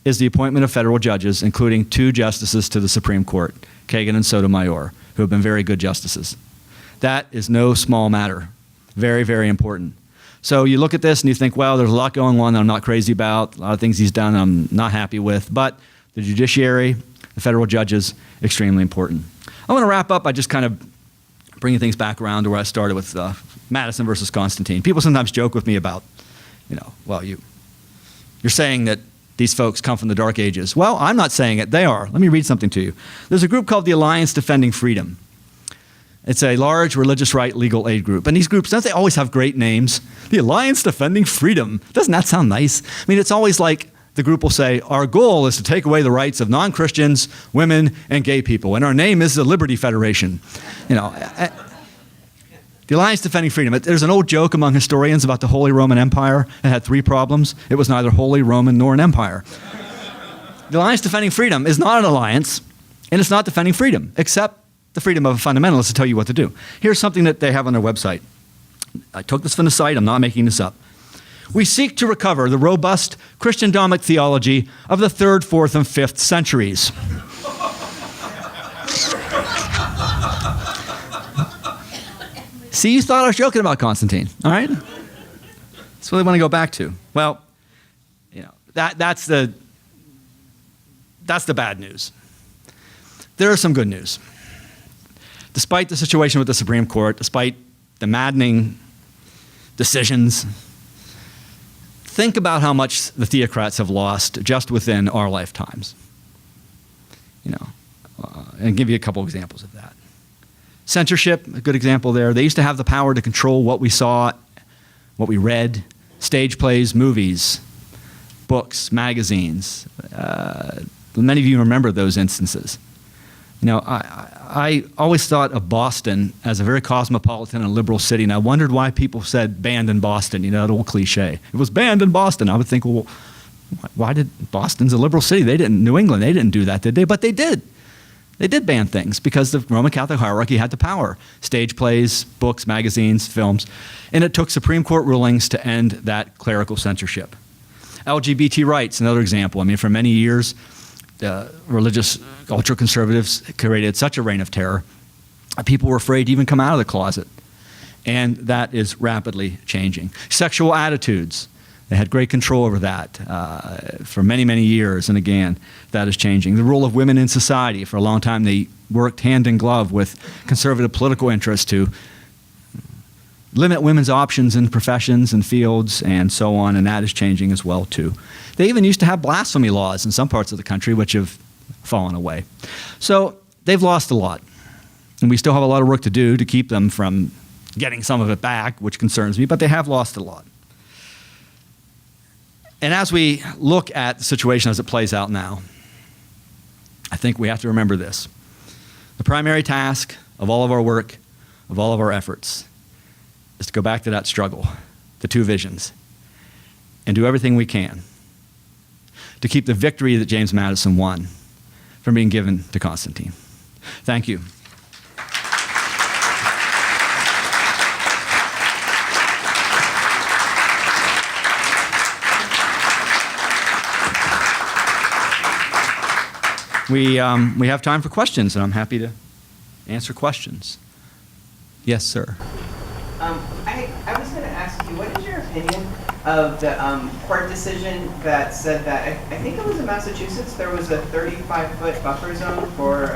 Speaker 2: is the appointment of federal judges, including 2 justices to the Supreme Court, Kagan and Sotomayor, who have been very good justices. That is no small matter. Very, very important. So you look at this and you think, well, there's a lot going on that I'm not crazy about, a lot of things he's done I'm not happy with, but the judiciary, the federal judges, extremely important. I want to wrap up by just kind of bringing things back around to where I started with Madison versus Constantine. People sometimes joke with me about, well, you're saying that these folks come from the Dark Ages. Well, I'm not saying it. They are. Let me read something to you. There's a group called the Alliance Defending Freedom. It's a large religious right legal aid group. And these groups, don't they always have great names? The Alliance Defending Freedom. Doesn't that sound nice? I mean, it's always like the group will say, our goal is to take away the rights of non-Christians, women, and gay people. And our name is the Liberty Federation. The Alliance Defending Freedom. There's an old joke among historians about the Holy Roman Empire. It had 3 problems. It was neither Holy, Roman, nor an empire. The Alliance Defending Freedom is not an alliance, and it's not defending freedom, except the freedom of a fundamentalist to tell you what to do. Here's something that they have on their website. I took this from the site. I'm not making this up. We seek to recover the robust Christian dogmatic theology of the 3rd, 4th, and 5th centuries. See, you thought I was joking about Constantine, all right? That's what they want to go back to. Well, that's the bad news. There is some good news. Despite the situation with the Supreme Court, despite the maddening decisions, think about how much the theocrats have lost just within our lifetimes. And give you a couple examples of that. Censorship, a good example there. They used to have the power to control what we saw, what we read, stage plays, movies, books, magazines. Many of you remember those instances. I always thought of Boston as a very cosmopolitan and liberal city, and I wondered why people said banned in Boston, that old cliche. It was banned in Boston. I would think, well, why did Boston's a liberal city? New England, they didn't do that, did they? But they did. They did ban things because the Roman Catholic hierarchy had the power. Stage plays, books, magazines, films. And it took Supreme Court rulings to end that clerical censorship. LGBT rights, another example. I mean, for many years, religious ultra-conservatives created such a reign of terror, people were afraid to even come out of the closet. And that is rapidly changing. Sexual attitudes. They had great control over that for many, many years, and again, that is changing. The role of women in society. For a long time, they worked hand in glove with conservative political interests to limit women's options in professions and fields and so on, and that is changing as well, too. They even used to have blasphemy laws in some parts of the country, which have fallen away. So they've lost a lot, and we still have a lot of work to do to keep them from getting some of it back, which concerns me, but they have lost a lot. And as we look at the situation as it plays out now, I think we have to remember this. The primary task of all of our work, of all of our efforts, is to go back to that struggle, the 2 visions, and do everything we can to keep the victory that James Madison won from being given to Constantine. Thank you. We have time for questions, and I'm happy to answer questions. Yes, sir.
Speaker 3: I was going to ask you, what is your opinion of the court decision that said that, I think it was in Massachusetts, there was a 35-foot buffer zone for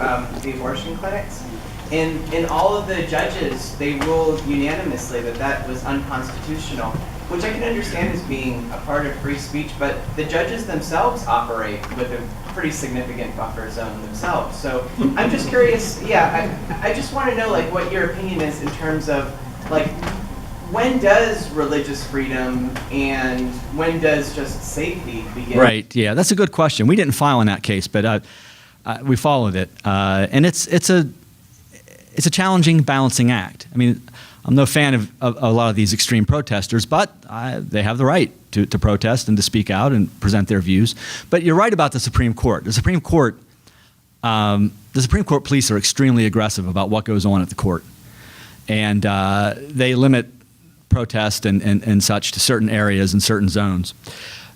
Speaker 3: the abortion clinics, and all of the judges, they ruled unanimously that that was unconstitutional, which I can understand as being a part of free speech, but the judges themselves operate with a pretty significant buffer zone themselves. So I'm just curious, I just want to know what your opinion is in terms of when does religious freedom and when does just safety begin?
Speaker 2: Right, yeah, that's a good question. We didn't file in that case, but we followed it. And it's a challenging balancing act. I mean, I'm no fan of a lot of these extreme protesters, but they have the right to protest and to speak out and present their views. But you're right about the Supreme Court. The Supreme Court the Supreme Court police are extremely aggressive about what goes on at the court. And they limit protest and such to certain areas and certain zones.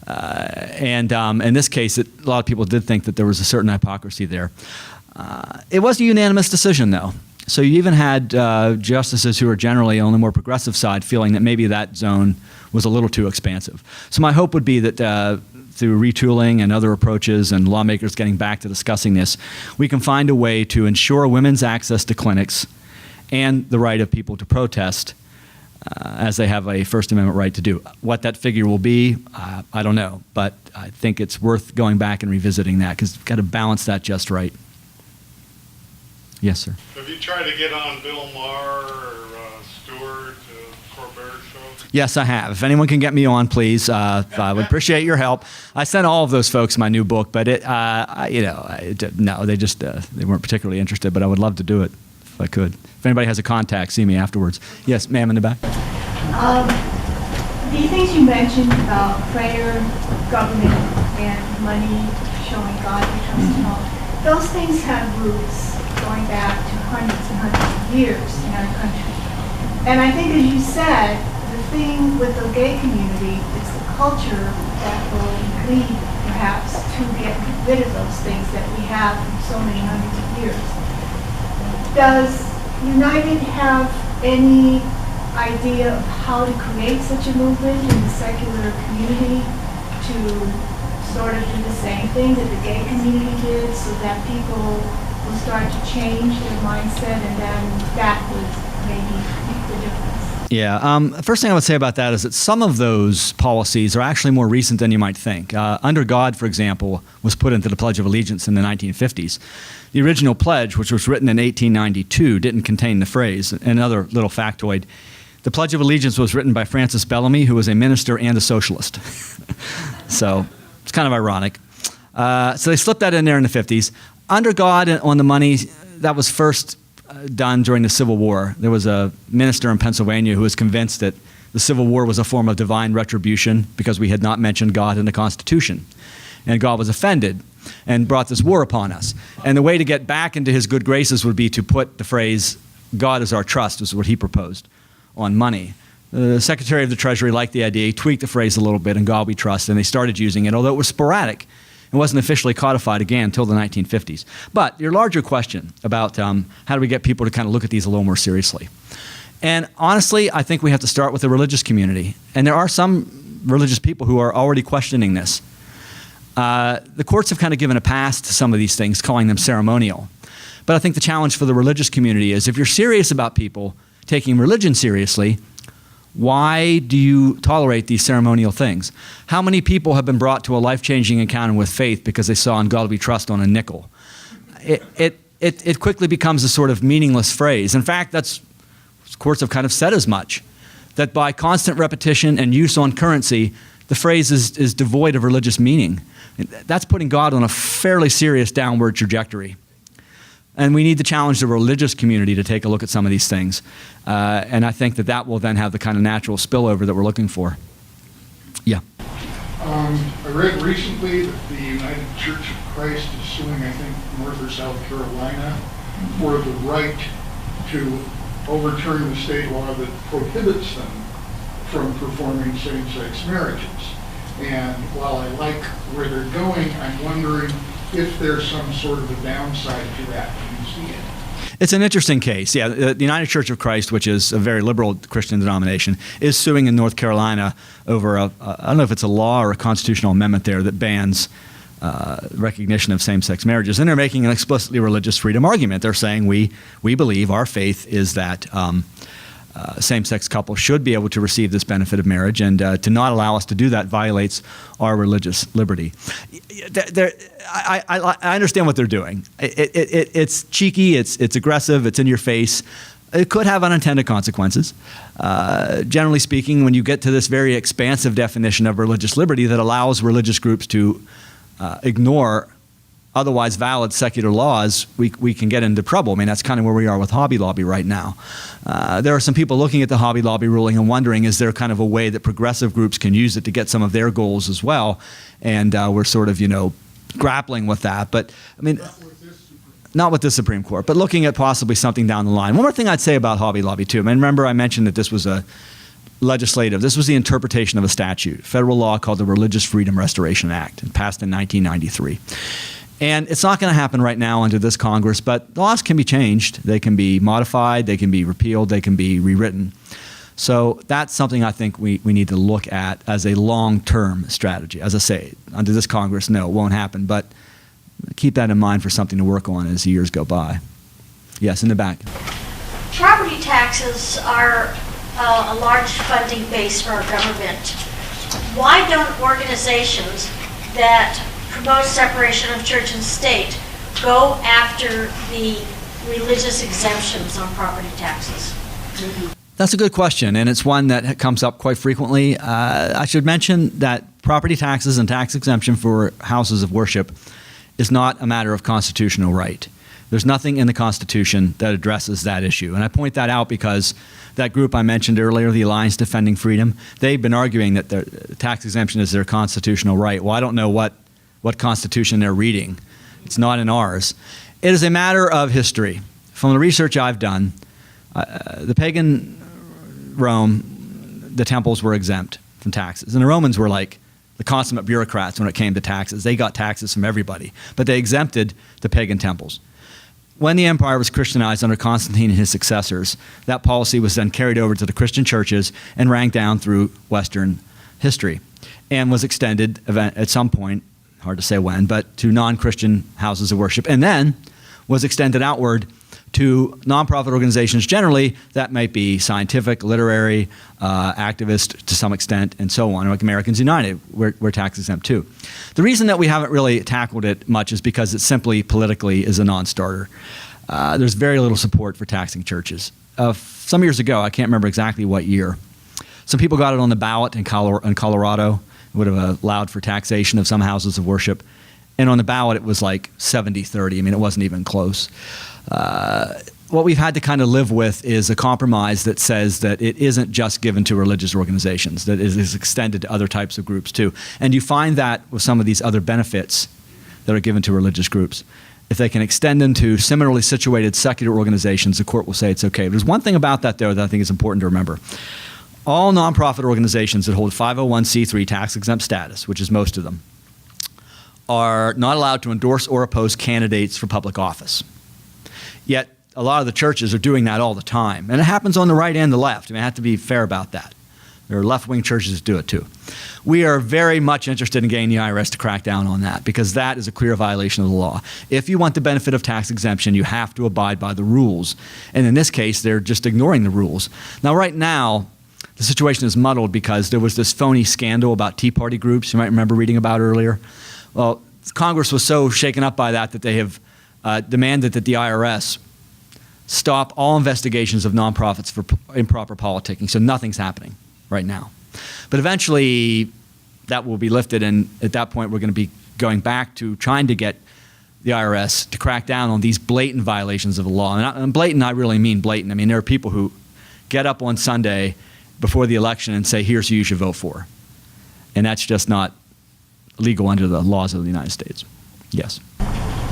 Speaker 2: And in this case, a lot of people did think that there was a certain hypocrisy there. It was a unanimous decision, though. So you even had justices who are generally on the more progressive side feeling that maybe that zone was a little too expansive. So my hope would be that through retooling and other approaches and lawmakers getting back to discussing this, we can find a way to ensure women's access to clinics and the right of people to protest as they have a First Amendment right to do. What that figure will be, I don't know, but I think it's worth going back and revisiting that because we've got to balance that just right. Yes, sir.
Speaker 4: Have you tried to get on Bill Maher or Stewart, Corbert's show?
Speaker 2: Yes, I have. If anyone can get me on, please, I would appreciate your help. I sent all of those folks my new book, but no, they weren't particularly interested. But I would love to do it if I could. If anybody has a contact, see me afterwards. Yes, ma'am, in the back.
Speaker 5: The things you mentioned about prayer, government, and money showing God we trust and all, those things have roots going back to hundreds and hundreds of years in our country. And I think, as you said, the thing with the gay community is the culture that will lead, perhaps, to get rid of those things that we have for so many hundreds of years. Does United have any idea of how to create such a movement in the secular community to sort of do the same thing that the gay community did so that people will start to change their mindset and then that would maybe make the difference?
Speaker 2: Yeah, first thing I would say about that is that some of those policies are actually more recent than you might think. Under God, for example, was put into the Pledge of Allegiance in the 1950s. The original pledge, which was written in 1892, didn't contain the phrase. Another little factoid, the Pledge of Allegiance was written by Francis Bellamy, who was a minister and a socialist. So it's kind of ironic. So they slipped that in there in the 50s. Under God on the money, that was first done during the Civil War. There was a minister in Pennsylvania who was convinced that the Civil War was a form of divine retribution because we had not mentioned God in the Constitution. And God was offended and brought this war upon us. And the way to get back into his good graces would be to put the phrase, God is our trust, is what he proposed, on money. The Secretary of the Treasury liked the idea, he tweaked the phrase a little bit, and God we trust, and they started using it, although it was sporadic. It wasn't officially codified again until the 1950s. But your larger question about how do we get people to kind of look at these a little more seriously. And honestly, I think we have to start with the religious community. And there are some religious people who are already questioning this. The courts have kind of given a pass to some of these things, calling them ceremonial. But I think the challenge for the religious community is if you're serious about people taking religion seriously, why do you tolerate these ceremonial things? How many people have been brought to a life-changing encounter with faith because they saw "In God we trust" on a nickel? It quickly becomes a sort of meaningless phrase. In fact, courts have kind of said as much, that by constant repetition and use on currency, the phrase is devoid of religious meaning. That's putting God on a fairly serious downward trajectory. And we need to challenge the religious community to take a look at some of these things. And I think that will then have the kind of natural spillover that we're looking for. Yeah.
Speaker 6: I read recently that the United Church of Christ is suing, I think, North or South Carolina for the right to overturn the state law that prohibits them from performing same-sex marriages. And while I like where they're going, I'm wondering if there's some sort of a downside to that. Do you see it?
Speaker 2: It's an interesting case. Yeah, the United Church of Christ, which is a very liberal Christian denomination, is suing in North Carolina over I don't know if it's a law or a constitutional amendment there that bans recognition of same-sex marriages. And they're making an explicitly religious freedom argument. They're saying we believe, our faith is that same-sex couples should be able to receive this benefit of marriage, and to not allow us to do that violates our religious liberty. I understand what they're doing. It's cheeky, it's aggressive, it's in your face. It could have unintended consequences. Generally speaking, when you get to this very expansive definition of religious liberty that allows religious groups to ignore otherwise valid secular laws, we can get into trouble. I mean, that's kind of where we are with Hobby Lobby right now. There are some people looking at the Hobby Lobby ruling and wondering, is there kind of a way that progressive groups can use it to get some of their goals as well? And we're sort of, grappling with that. But, I mean...
Speaker 6: With this
Speaker 2: not with the Supreme Court, but looking at possibly something down the line. One more thing I'd say about Hobby Lobby, too. And remember, I mentioned that this was this was the interpretation of a statute, federal law called the Religious Freedom Restoration Act, passed in 1993. And it's not going to happen right now under this Congress, but the laws can be changed. They can be modified, they can be repealed, they can be rewritten. So that's something I think we need to look at as a long-term strategy. As I say, under this Congress, no, it won't happen, but keep that in mind for something to work on as years go by. Yes, in the back.
Speaker 7: Property taxes are a large funding base for our government. Why don't organizations that promote separation of church and state go after the religious exemptions on property taxes?
Speaker 2: That's a good question, and it's one that comes up quite frequently. I should mention that property taxes and tax exemption for houses of worship is not a matter of constitutional right. There's nothing in the Constitution that addresses that issue. And I point that out because that group I mentioned earlier, the Alliance Defending Freedom, they've been arguing that their tax exemption is their constitutional right. Well, I don't know what Constitution they're reading. It's not in ours. It is a matter of history. From the research I've done, the pagan Rome, the temples were exempt from taxes. And the Romans were like the consummate bureaucrats when it came to taxes. They got taxes from everybody, but they exempted the pagan temples. When the empire was Christianized under Constantine and his successors, that policy was then carried over to the Christian churches and ran down through Western history and was extended at some point, hard to say when, but to non-Christian houses of worship, and then was extended outward to nonprofit organizations generally that might be scientific, literary, activist to some extent, and so on, like Americans United, we're tax exempt too. The reason that we haven't really tackled it much is because it simply politically is a non-starter. There's very little support for taxing churches. Some years ago, I can't remember exactly what year, some people got it on the ballot in Colorado. It would have allowed for taxation of some houses of worship. And on the ballot, it was like 70-30. I mean, it wasn't even close. What we've had to kind of live with is a compromise that says that it isn't just given to religious organizations, that it is extended to other types of groups too. And you find that with some of these other benefits that are given to religious groups. If they can extend them to similarly situated secular organizations, the court will say it's okay. There's one thing about that, though, that I think is important to remember. All nonprofit organizations that hold 501c3 tax-exempt status, which is most of them, are not allowed to endorse or oppose candidates for public office. Yet, a lot of the churches are doing that all the time. And it happens on the right and the left. I mean, I have to be fair about that. There are left-wing churches that do it too. We are very much interested in getting the IRS to crack down on that because that is a clear violation of the law. If you want the benefit of tax exemption, you have to abide by the rules. And in this case, they're just ignoring the rules. Now, right now, the situation is muddled because there was this phony scandal about Tea Party groups you might remember reading about earlier. Well, Congress was so shaken up by that they have demanded that the IRS stop all investigations of nonprofits for improper politicking. So nothing's happening right now. But eventually that will be lifted, and at that point we're going to be going back to trying to get the IRS to crack down on these blatant violations of the law. And blatant, I really mean blatant. I mean, there are people who get up on Sunday before the election and say, here's who you should vote for. And that's just not legal under the laws of the United States. Yes.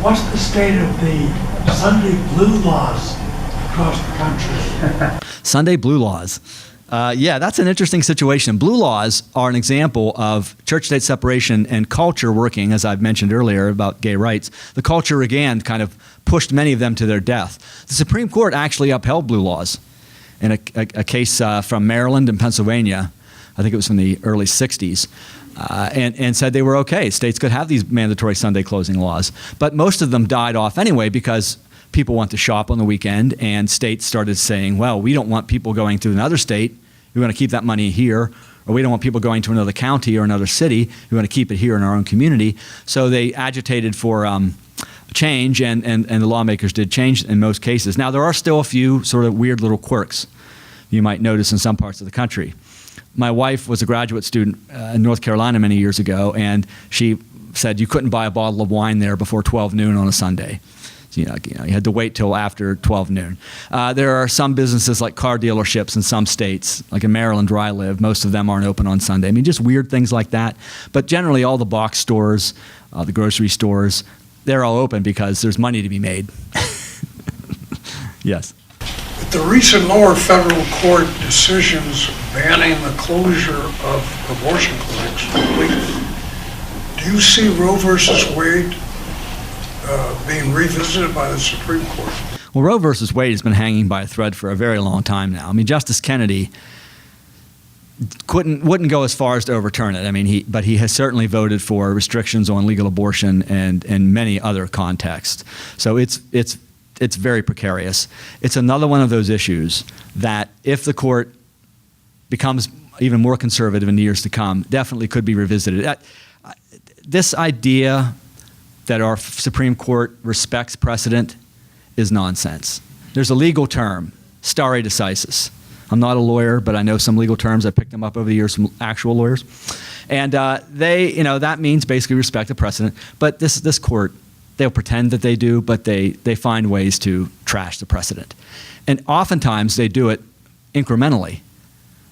Speaker 8: What's the state of the Sunday blue laws across the country?
Speaker 2: Sunday blue laws. Yeah, that's an interesting situation. Blue laws are an example of church-state separation and culture working, as I've mentioned earlier about gay rights. The culture, again, kind of pushed many of them to their death. The Supreme Court actually upheld blue laws in a case from Maryland and Pennsylvania. I think it was from the early 60s. And said they were okay. States could have these mandatory Sunday closing laws. But most of them died off anyway because people want to shop on the weekend, and states started saying, well, we don't want people going to another state. We want to keep that money here. Or we don't want people going to another county or another city. We want to keep it here in our own community. So they agitated for change, and the lawmakers did change in most cases. Now, there are still a few sort of weird little quirks you might notice in some parts of the country. My wife was a graduate student in North Carolina many years ago, and she said you couldn't buy a bottle of wine there before 12 noon on a Sunday. So, you had to wait till after 12 noon. There are some businesses like car dealerships in some states, like in Maryland where I live, most of them aren't open on Sunday. I mean, just weird things like that. But generally all the box stores, the grocery stores, they're all open because there's money to be made. Yes.
Speaker 8: With the recent lower federal court decisions banning the closure of abortion clinics, do you see Roe versus Wade being revisited by the Supreme Court?
Speaker 2: Well, Roe versus Wade has been hanging by a thread for a very long time now. I mean, Justice Kennedy wouldn't go as far as to overturn it. I mean, but he has certainly voted for restrictions on legal abortion and many other contexts. So it's very precarious. It's another one of those issues that if the court becomes even more conservative in years to come, definitely could be revisited. This idea that our Supreme Court respects precedent is nonsense. There's a legal term, stare decisis. I'm not a lawyer, but I know some legal terms. I picked them up over the years from actual lawyers. And that means basically respect the precedent. But this court, they'll pretend that they do, but they find ways to trash the precedent. And oftentimes they do it incrementally.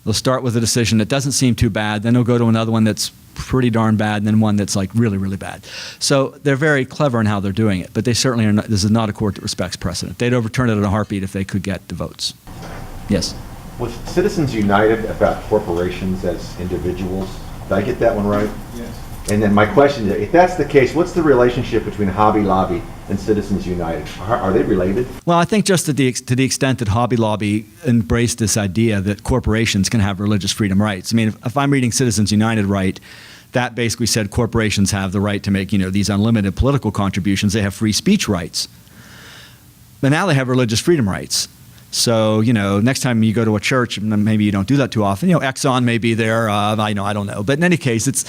Speaker 2: They'll start with a decision that doesn't seem too bad, then they'll go to another one that's pretty darn bad, and then one that's like really, really bad. So they're very clever in how they're doing it, but they certainly are not. This is not a court that respects precedent. They'd overturn it in a heartbeat if they could get the votes. Yes?
Speaker 9: Was Citizens United about corporations as individuals? Did I get that one right?
Speaker 6: Yes.
Speaker 9: And then my question is, if that's the case, what's the relationship between Hobby Lobby and Citizens United? Are they related?
Speaker 2: Well, I think just to the extent that Hobby Lobby embraced this idea that corporations can have religious freedom rights. I mean, if I'm reading Citizens United right, that basically said corporations have the right to make, these unlimited political contributions. They have free speech rights. But now they have religious freedom rights. So, next time you go to a church, maybe you don't do that too often. Exxon may be there. I don't know. But in any case, it's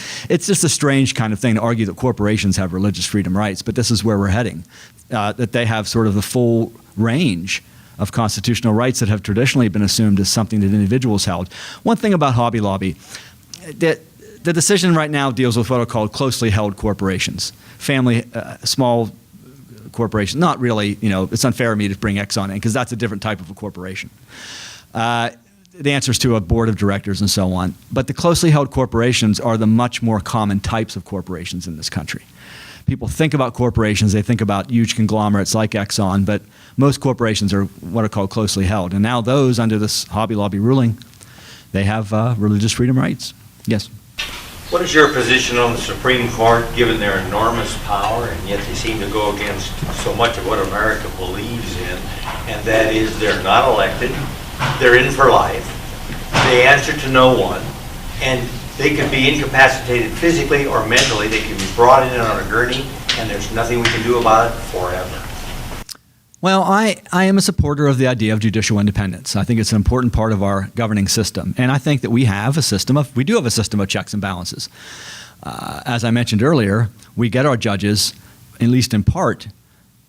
Speaker 2: just a strange kind of thing to argue that corporations have religious freedom rights. But this is where we're heading, that they have sort of the full range of constitutional rights that have traditionally been assumed as something that individuals held. One thing about Hobby Lobby, that the decision right now deals with what are called closely held corporations, family, small corporation. Not really, it's unfair of me to bring Exxon in because that's a different type of a corporation. The answer is to a board of directors and so on. But the closely held corporations are the much more common types of corporations in this country. People think about corporations, they think about huge conglomerates like Exxon, but most corporations are what are called closely held. And now those, under this Hobby Lobby ruling, they have religious freedom rights. Yes?
Speaker 10: What is your position on the Supreme Court, given their enormous power, and yet they seem to go against so much of what America believes in, and that is they're not elected, they're in for life, they answer to no one, and they can be incapacitated physically or mentally, they can be brought in on a gurney, and there's nothing we can do about it forever?
Speaker 2: Well, I am a supporter of the idea of judicial independence. I think it's an important part of our governing system. And I think that we do have a system of checks and balances. As I mentioned earlier, we get our judges, at least in part,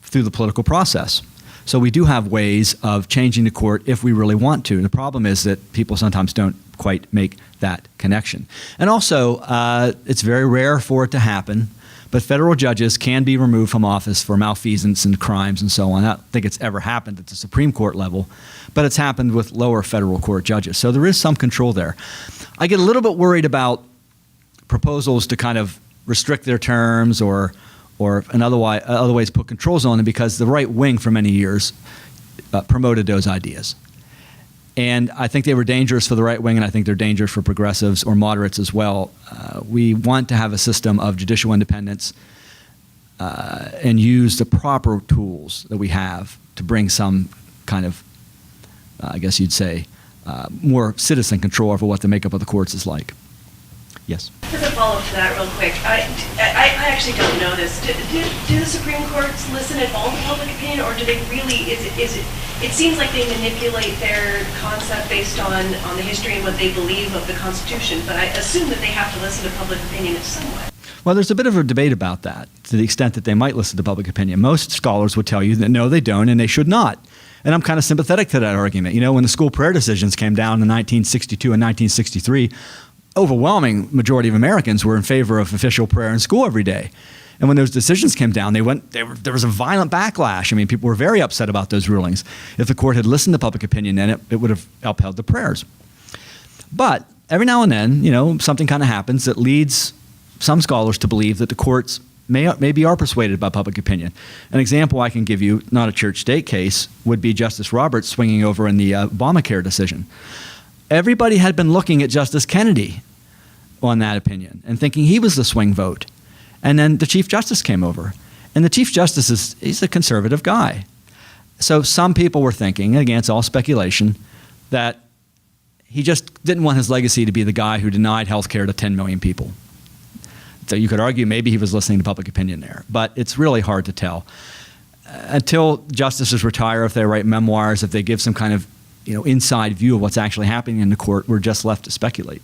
Speaker 2: through the political process. So we do have ways of changing the court if we really want to. The problem is that people sometimes don't quite make that connection. And also, it's very rare for it to happen. But federal judges can be removed from office for malfeasance and crimes and so on. I don't think it's ever happened at the Supreme Court level, but it's happened with lower federal court judges. So there is some control there. I get a little bit worried about proposals to kind of restrict their terms or in other ways put controls on them because the right wing for many years promoted those ideas. And I think they were dangerous for the right wing, and I think they're dangerous for progressives or moderates as well. We want to have a system of judicial independence and use the proper tools that we have to bring some kind of, I guess you'd say, more citizen control over what the makeup of the courts is like. Yes?
Speaker 11: As a follow-up to that real quick, I actually don't know this. Do the Supreme Courts listen at all to public opinion, or do they really, it seems like they manipulate their concept based on the history and what they believe of the Constitution, but I assume that they have to listen to public opinion in some way.
Speaker 2: Well, there's a bit of a debate about that, to the extent that they might listen to public opinion. Most scholars would tell you that no, they don't, and they should not. And I'm kind of sympathetic to that argument. When the school prayer decisions came down in 1962 and 1963, overwhelming majority of Americans were in favor of official prayer in school every day. And when those decisions came down, there was a violent backlash. I mean, people were very upset about those rulings. If the court had listened to public opinion, then it would have upheld the prayers. But every now and then, something kind of happens that leads some scholars to believe that the courts maybe are persuaded by public opinion. An example I can give you, not a church-state case, would be Justice Roberts swinging over in the Obamacare decision. Everybody had been looking at Justice Kennedy on that opinion and thinking he was the swing vote. And then the Chief Justice came over. And the Chief Justice he's a conservative guy. So some people were thinking, again, it's all speculation, that he just didn't want his legacy to be the guy who denied health care to 10 million people. So you could argue maybe he was listening to public opinion there, but it's really hard to tell. Until justices retire, if they write memoirs, if they give some kind of inside view of what's actually happening in the court, we're just left to speculate.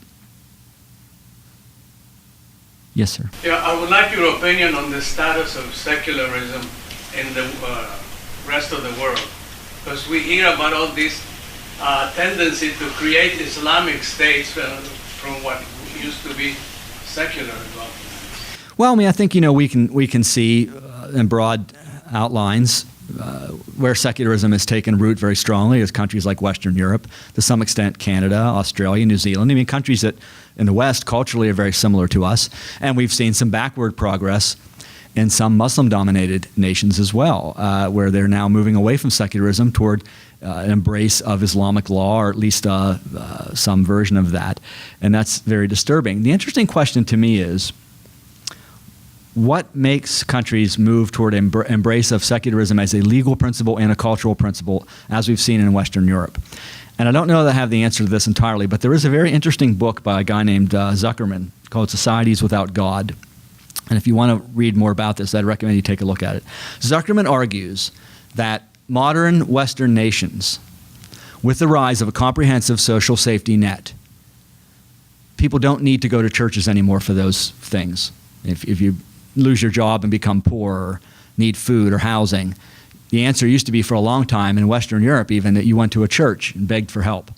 Speaker 2: Yes, sir.
Speaker 12: Yeah, I would like your opinion on the status of secularism in the rest of the world, because we hear about all this tendency to create Islamic states from what used to be secular government.
Speaker 2: Well, I mean, I think we can see in broad outlines where secularism has taken root very strongly is countries like Western Europe, to some extent Canada, Australia, New Zealand. I mean, countries that in the West culturally are very similar to us, and we've seen some backward progress in some Muslim-dominated nations as well, where they're now moving away from secularism toward an embrace of Islamic law, or at least some version of that, and that's very disturbing. The interesting question to me is, what makes countries move toward embrace of secularism as a legal principle and a cultural principle, as we've seen in Western Europe? And I don't know that I have the answer to this entirely, but there is a very interesting book by a guy named Zuckerman called Societies Without God. And if you want to read more about this, I'd recommend you take a look at it. Zuckerman argues that modern Western nations, with the rise of a comprehensive social safety net, people don't need to go to churches anymore for those things. If you lose your job and become poor or need food or housing, the answer used to be for a long time in Western Europe even that you went to a church and begged for help.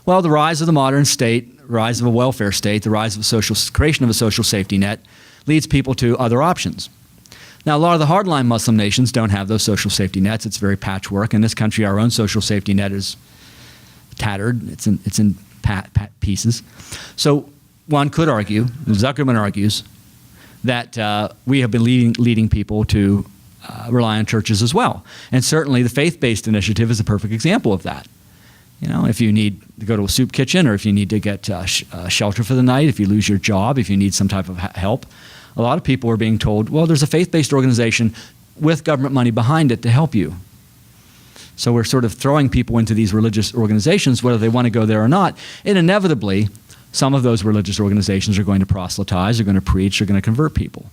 Speaker 2: Well, the rise of the modern state, rise of a welfare state, the rise of creation of a social safety net leads people to other options. Now, a lot of the hardline Muslim nations don't have those social safety nets. It's very patchwork. In this country, our own social safety net is tattered. It's in pieces. So one could argue, Zuckerman argues, that we have been leading people to rely on churches as well. And certainly the faith-based initiative is a perfect example of that. If you need to go to a soup kitchen, or if you need to get shelter for the night, if you lose your job, if you need some type of help, a lot of people are being told, well, there's a faith-based organization with government money behind it to help you. So we're sort of throwing people into these religious organizations, whether they want to go there or not, and inevitably, some of those religious organizations are going to proselytize, are going to preach, are going to convert people.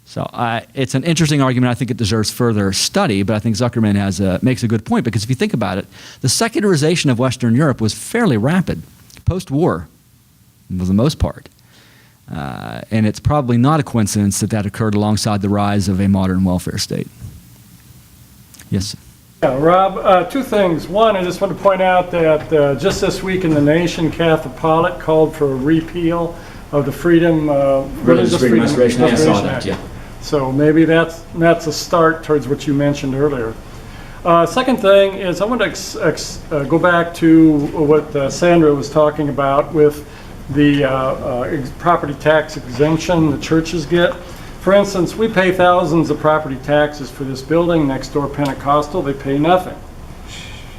Speaker 2: So it's an interesting argument. I think it deserves further study, but I think Zuckerman makes a good point, because if you think about it, the secularization of Western Europe was fairly rapid, post-war, for the most part. And it's probably not a coincidence that occurred alongside the rise of a modern welfare state. Yes?
Speaker 13: Yeah, Rob, two things. One, I just want to point out that just this week in the nation, Catholic Pollitt called for a repeal of the Religious Freedom Restoration Act. Yeah. So maybe that's a start towards what you mentioned earlier. Second thing is I want to go back to what Sandra was talking about with the property tax exemption the churches get. For instance, we pay thousands of property taxes for this building next door, Pentecostal. They pay nothing.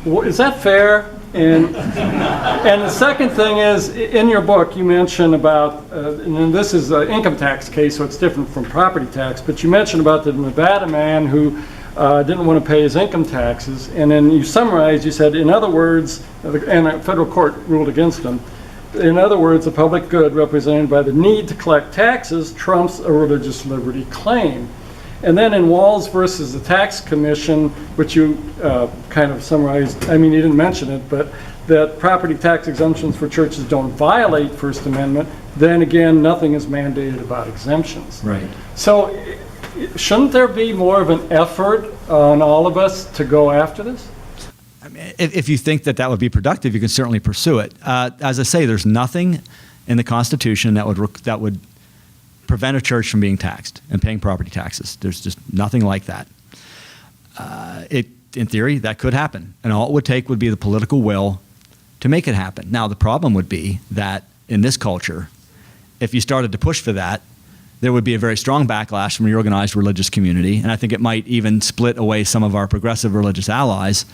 Speaker 13: Well, is that fair? And the second thing is, in your book, you mention about, and this is an income tax case, so it's different from property tax, but you mentioned about the Nevada man who didn't want to pay his income taxes, and then you summarized, you said, in other words, and a federal court ruled against him, in other words, the public good represented by the need to collect taxes trumps a religious liberty claim. And then in Walls versus the Tax Commission, which you kind of summarized, I mean, you didn't mention it, but that property tax exemptions for churches don't violate First Amendment, then again, nothing is mandated about exemptions.
Speaker 2: Right.
Speaker 13: So shouldn't there be more of an effort on all of us to go after this?
Speaker 2: I mean, if you think that would be productive, you can certainly pursue it. As I say, there's nothing in the Constitution that would prevent a church from being taxed and paying property taxes. There's just nothing like that. In theory, that could happen, and all it would take would be the political will to make it happen. Now, the problem would be that in this culture, if you started to push for that, there would be a very strong backlash from the organized religious community, and I think it might even split away some of our progressive religious allies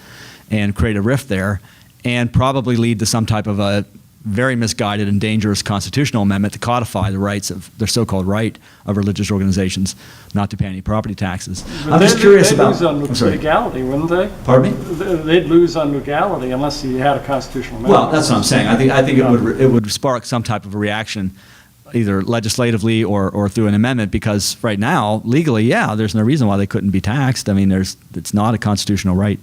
Speaker 2: and create a rift there, and probably lead to some type of a very misguided and dangerous constitutional amendment to codify the rights of the so-called right of religious organizations not to pay any property taxes. I'm just curious about...
Speaker 13: They'd lose on legality, wouldn't they?
Speaker 2: Pardon me?
Speaker 13: They'd lose on legality unless you had a constitutional amendment.
Speaker 2: Well, that's what I'm saying. I think it would spark some type of a reaction, either legislatively or through an amendment, because right now, legally, yeah, there's no reason why they couldn't be taxed. I mean, it's not a constitutional right.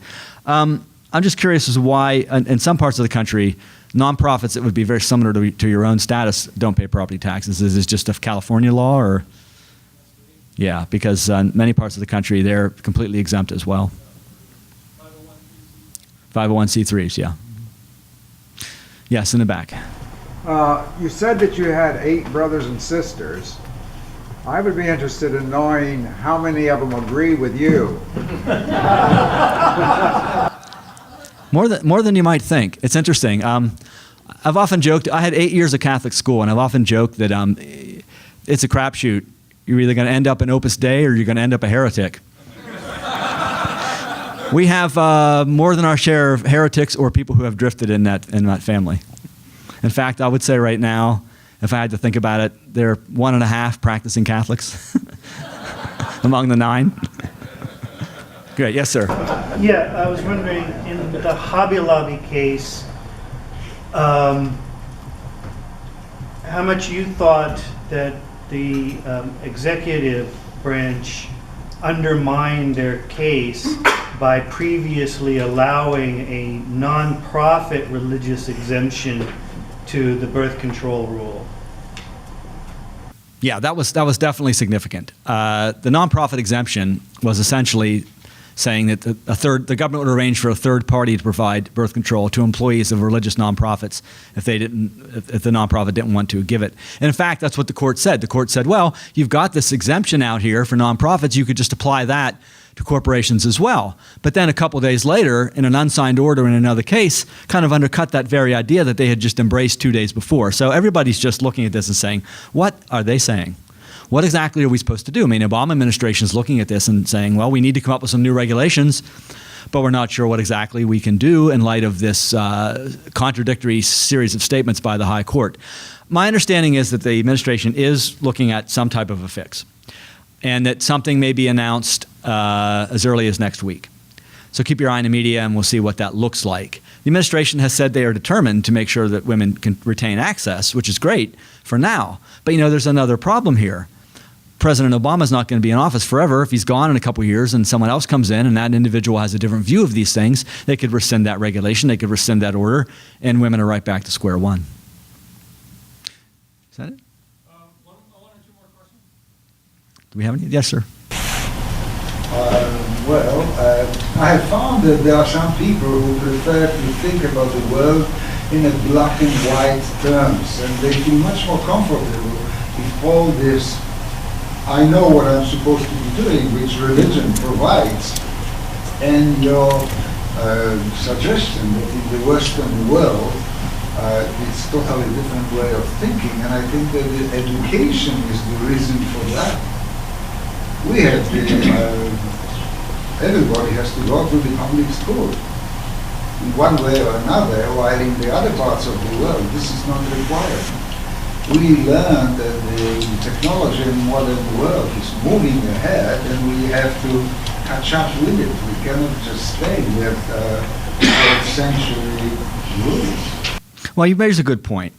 Speaker 2: I'm just curious as to why, in some parts of the country, nonprofits that would be very similar to your own status don't pay property taxes. Is this just a California law, or? Yeah, because in many parts of the country, they're completely exempt as well. 501c3s, yeah. Yes, in the back.
Speaker 14: You said that you had 8 brothers and sisters. I would be interested in knowing how many of them agree with you.
Speaker 2: More than you might think. It's interesting. I've often joked, I had 8 years of Catholic school, and I've often joked that it's a crapshoot. You're either going to end up an Opus Dei or you're going to end up a heretic. We have more than our share of heretics or people who have drifted in that family. In fact, I would say right now, if I had to think about it, there are 1.5 practicing Catholics among the 9. Great, yes, sir.
Speaker 15: Yeah, I was wondering, in the Hobby Lobby case, how much you thought that the executive branch undermined their case by previously allowing a non-profit religious exemption to the birth control rule.
Speaker 2: Yeah, that was definitely significant. The nonprofit exemption was essentially saying that the government would arrange for a third party to provide birth control to employees of religious nonprofits if the nonprofit didn't want to give it. And in fact, that's what the court said. The court said, well, you've got this exemption out here for nonprofits, you could just apply that to corporations as well. But then a couple days later, in an unsigned order in another case, kind of undercut that very idea that they had just embraced 2 days before. So everybody's just looking at this and saying, what are they saying? What exactly are we supposed to do? I mean, the Obama administration is looking at this and saying, well, we need to come up with some new regulations, but we're not sure what exactly we can do in light of this contradictory series of statements by the High Court. My understanding is that the administration is looking at some type of a fix, and that something may be announced as early as next week. So keep your eye on the media and we'll see what that looks like. The administration has said they are determined to make sure that women can retain access, which is great for now. But you know, there's another problem here. President Obama is not going to be in office forever. If he's gone in a couple of years and someone else comes in and that individual has a different view of these things, they could rescind that regulation, they could rescind that order, and women are right back to square one. Is that it?
Speaker 13: One or two more questions?
Speaker 2: Do we have any? Yes, sir.
Speaker 16: I have found that there are some people who prefer to think about the world in a black and white terms, and they feel much more comfortable if all this, I know what I'm supposed to be doing, which religion provides, and your suggestion that in the Western world it's totally different way of thinking, and I think that the education is the reason for that. We have everybody has to go to the public school in one way or another, while in the other parts of the world this is not required. We learn that the technology in the modern world is moving ahead and we have to catch up with it. We cannot just stay with 4th century rules.
Speaker 2: Well, you raise a good point.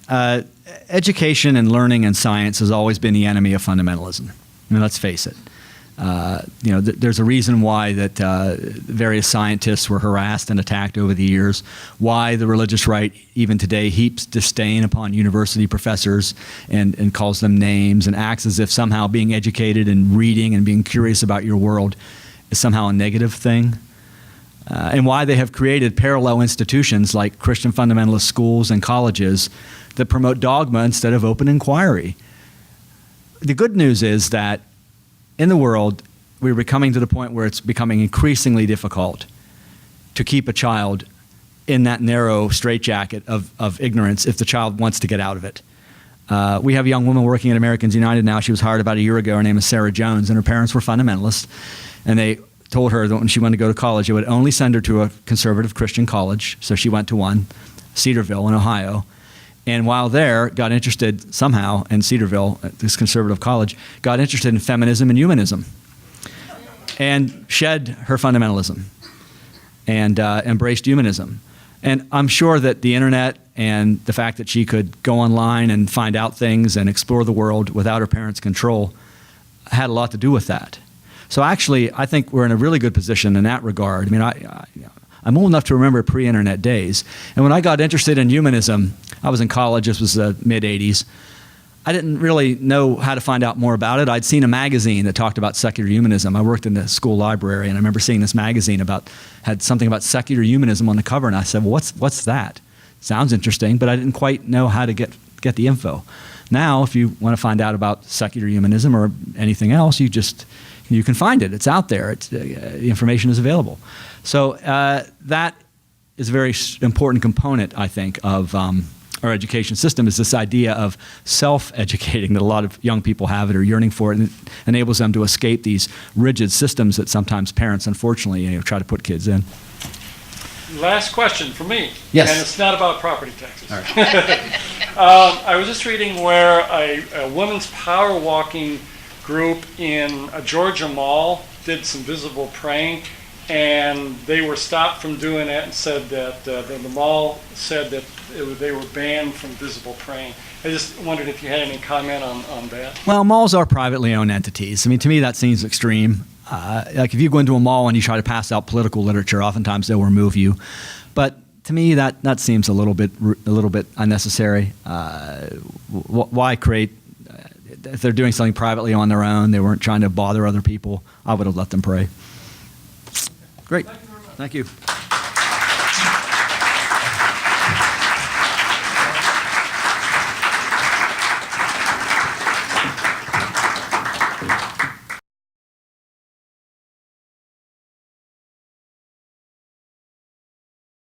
Speaker 2: Education and learning and science has always been the enemy of fundamentalism. I mean, let's face it. There's a reason why that various scientists were harassed and attacked over the years, why the religious right even today heaps disdain upon university professors and calls them names and acts as if somehow being educated and reading and being curious about your world is somehow a negative thing. And why they have created parallel institutions like Christian fundamentalist schools and colleges that promote dogma instead of open inquiry. The good news is that in the world, we're coming to the point where it's becoming increasingly difficult to keep a child in that narrow straitjacket of ignorance if the child wants to get out of it. We have a young woman working at Americans United now. She was hired about a year ago. Her name is Sarah Jones, and her parents were fundamentalists. And they told her that when she wanted to go to college, they would only send her to a conservative Christian college. So she went to one, Cedarville in Ohio. And while there, got interested somehow in Cedarville, at this conservative college, got interested in feminism and humanism, and shed her fundamentalism and embraced humanism. And I'm sure that the internet and the fact that she could go online and find out things and explore the world without her parents' control had a lot to do with that. So actually, I think we're in a really good position in that regard. I mean, I'm old enough to remember pre-internet days. And when I got interested in humanism, I was in college, this was the mid-'80s. I didn't really know how to find out more about it. I'd seen a magazine that talked about secular humanism. I worked in the school library, and I remember seeing this magazine had something about secular humanism on the cover, and I said, well, what's that? Sounds interesting, but I didn't quite know how to get the info. Now, if you want to find out about secular humanism or anything else, you can find it. It's out there. The information is available. So that is a very important component, I think, of our education system, is this idea of self-educating that a lot of young people have it or yearning for it, and it enables them to escape these rigid systems that sometimes parents, unfortunately, try to put kids in.
Speaker 13: Last question for me.
Speaker 2: Yes.
Speaker 13: And it's not about property taxes.
Speaker 2: All right.
Speaker 13: I was just reading where a women's power walking group in a Georgia mall did some visible praying, and they were stopped from doing it and said that the mall said that they were banned from visible praying. I just wondered if you had any comment on that.
Speaker 2: Well, malls are privately owned entities. I mean, to me, that seems extreme. Like if you go into a mall and you try to pass out political literature, oftentimes they'll remove you. But to me, that seems a little bit unnecessary. Why create? If they're doing something privately on their own, they weren't trying to bother other people, I would have let them pray. Great. Thank you.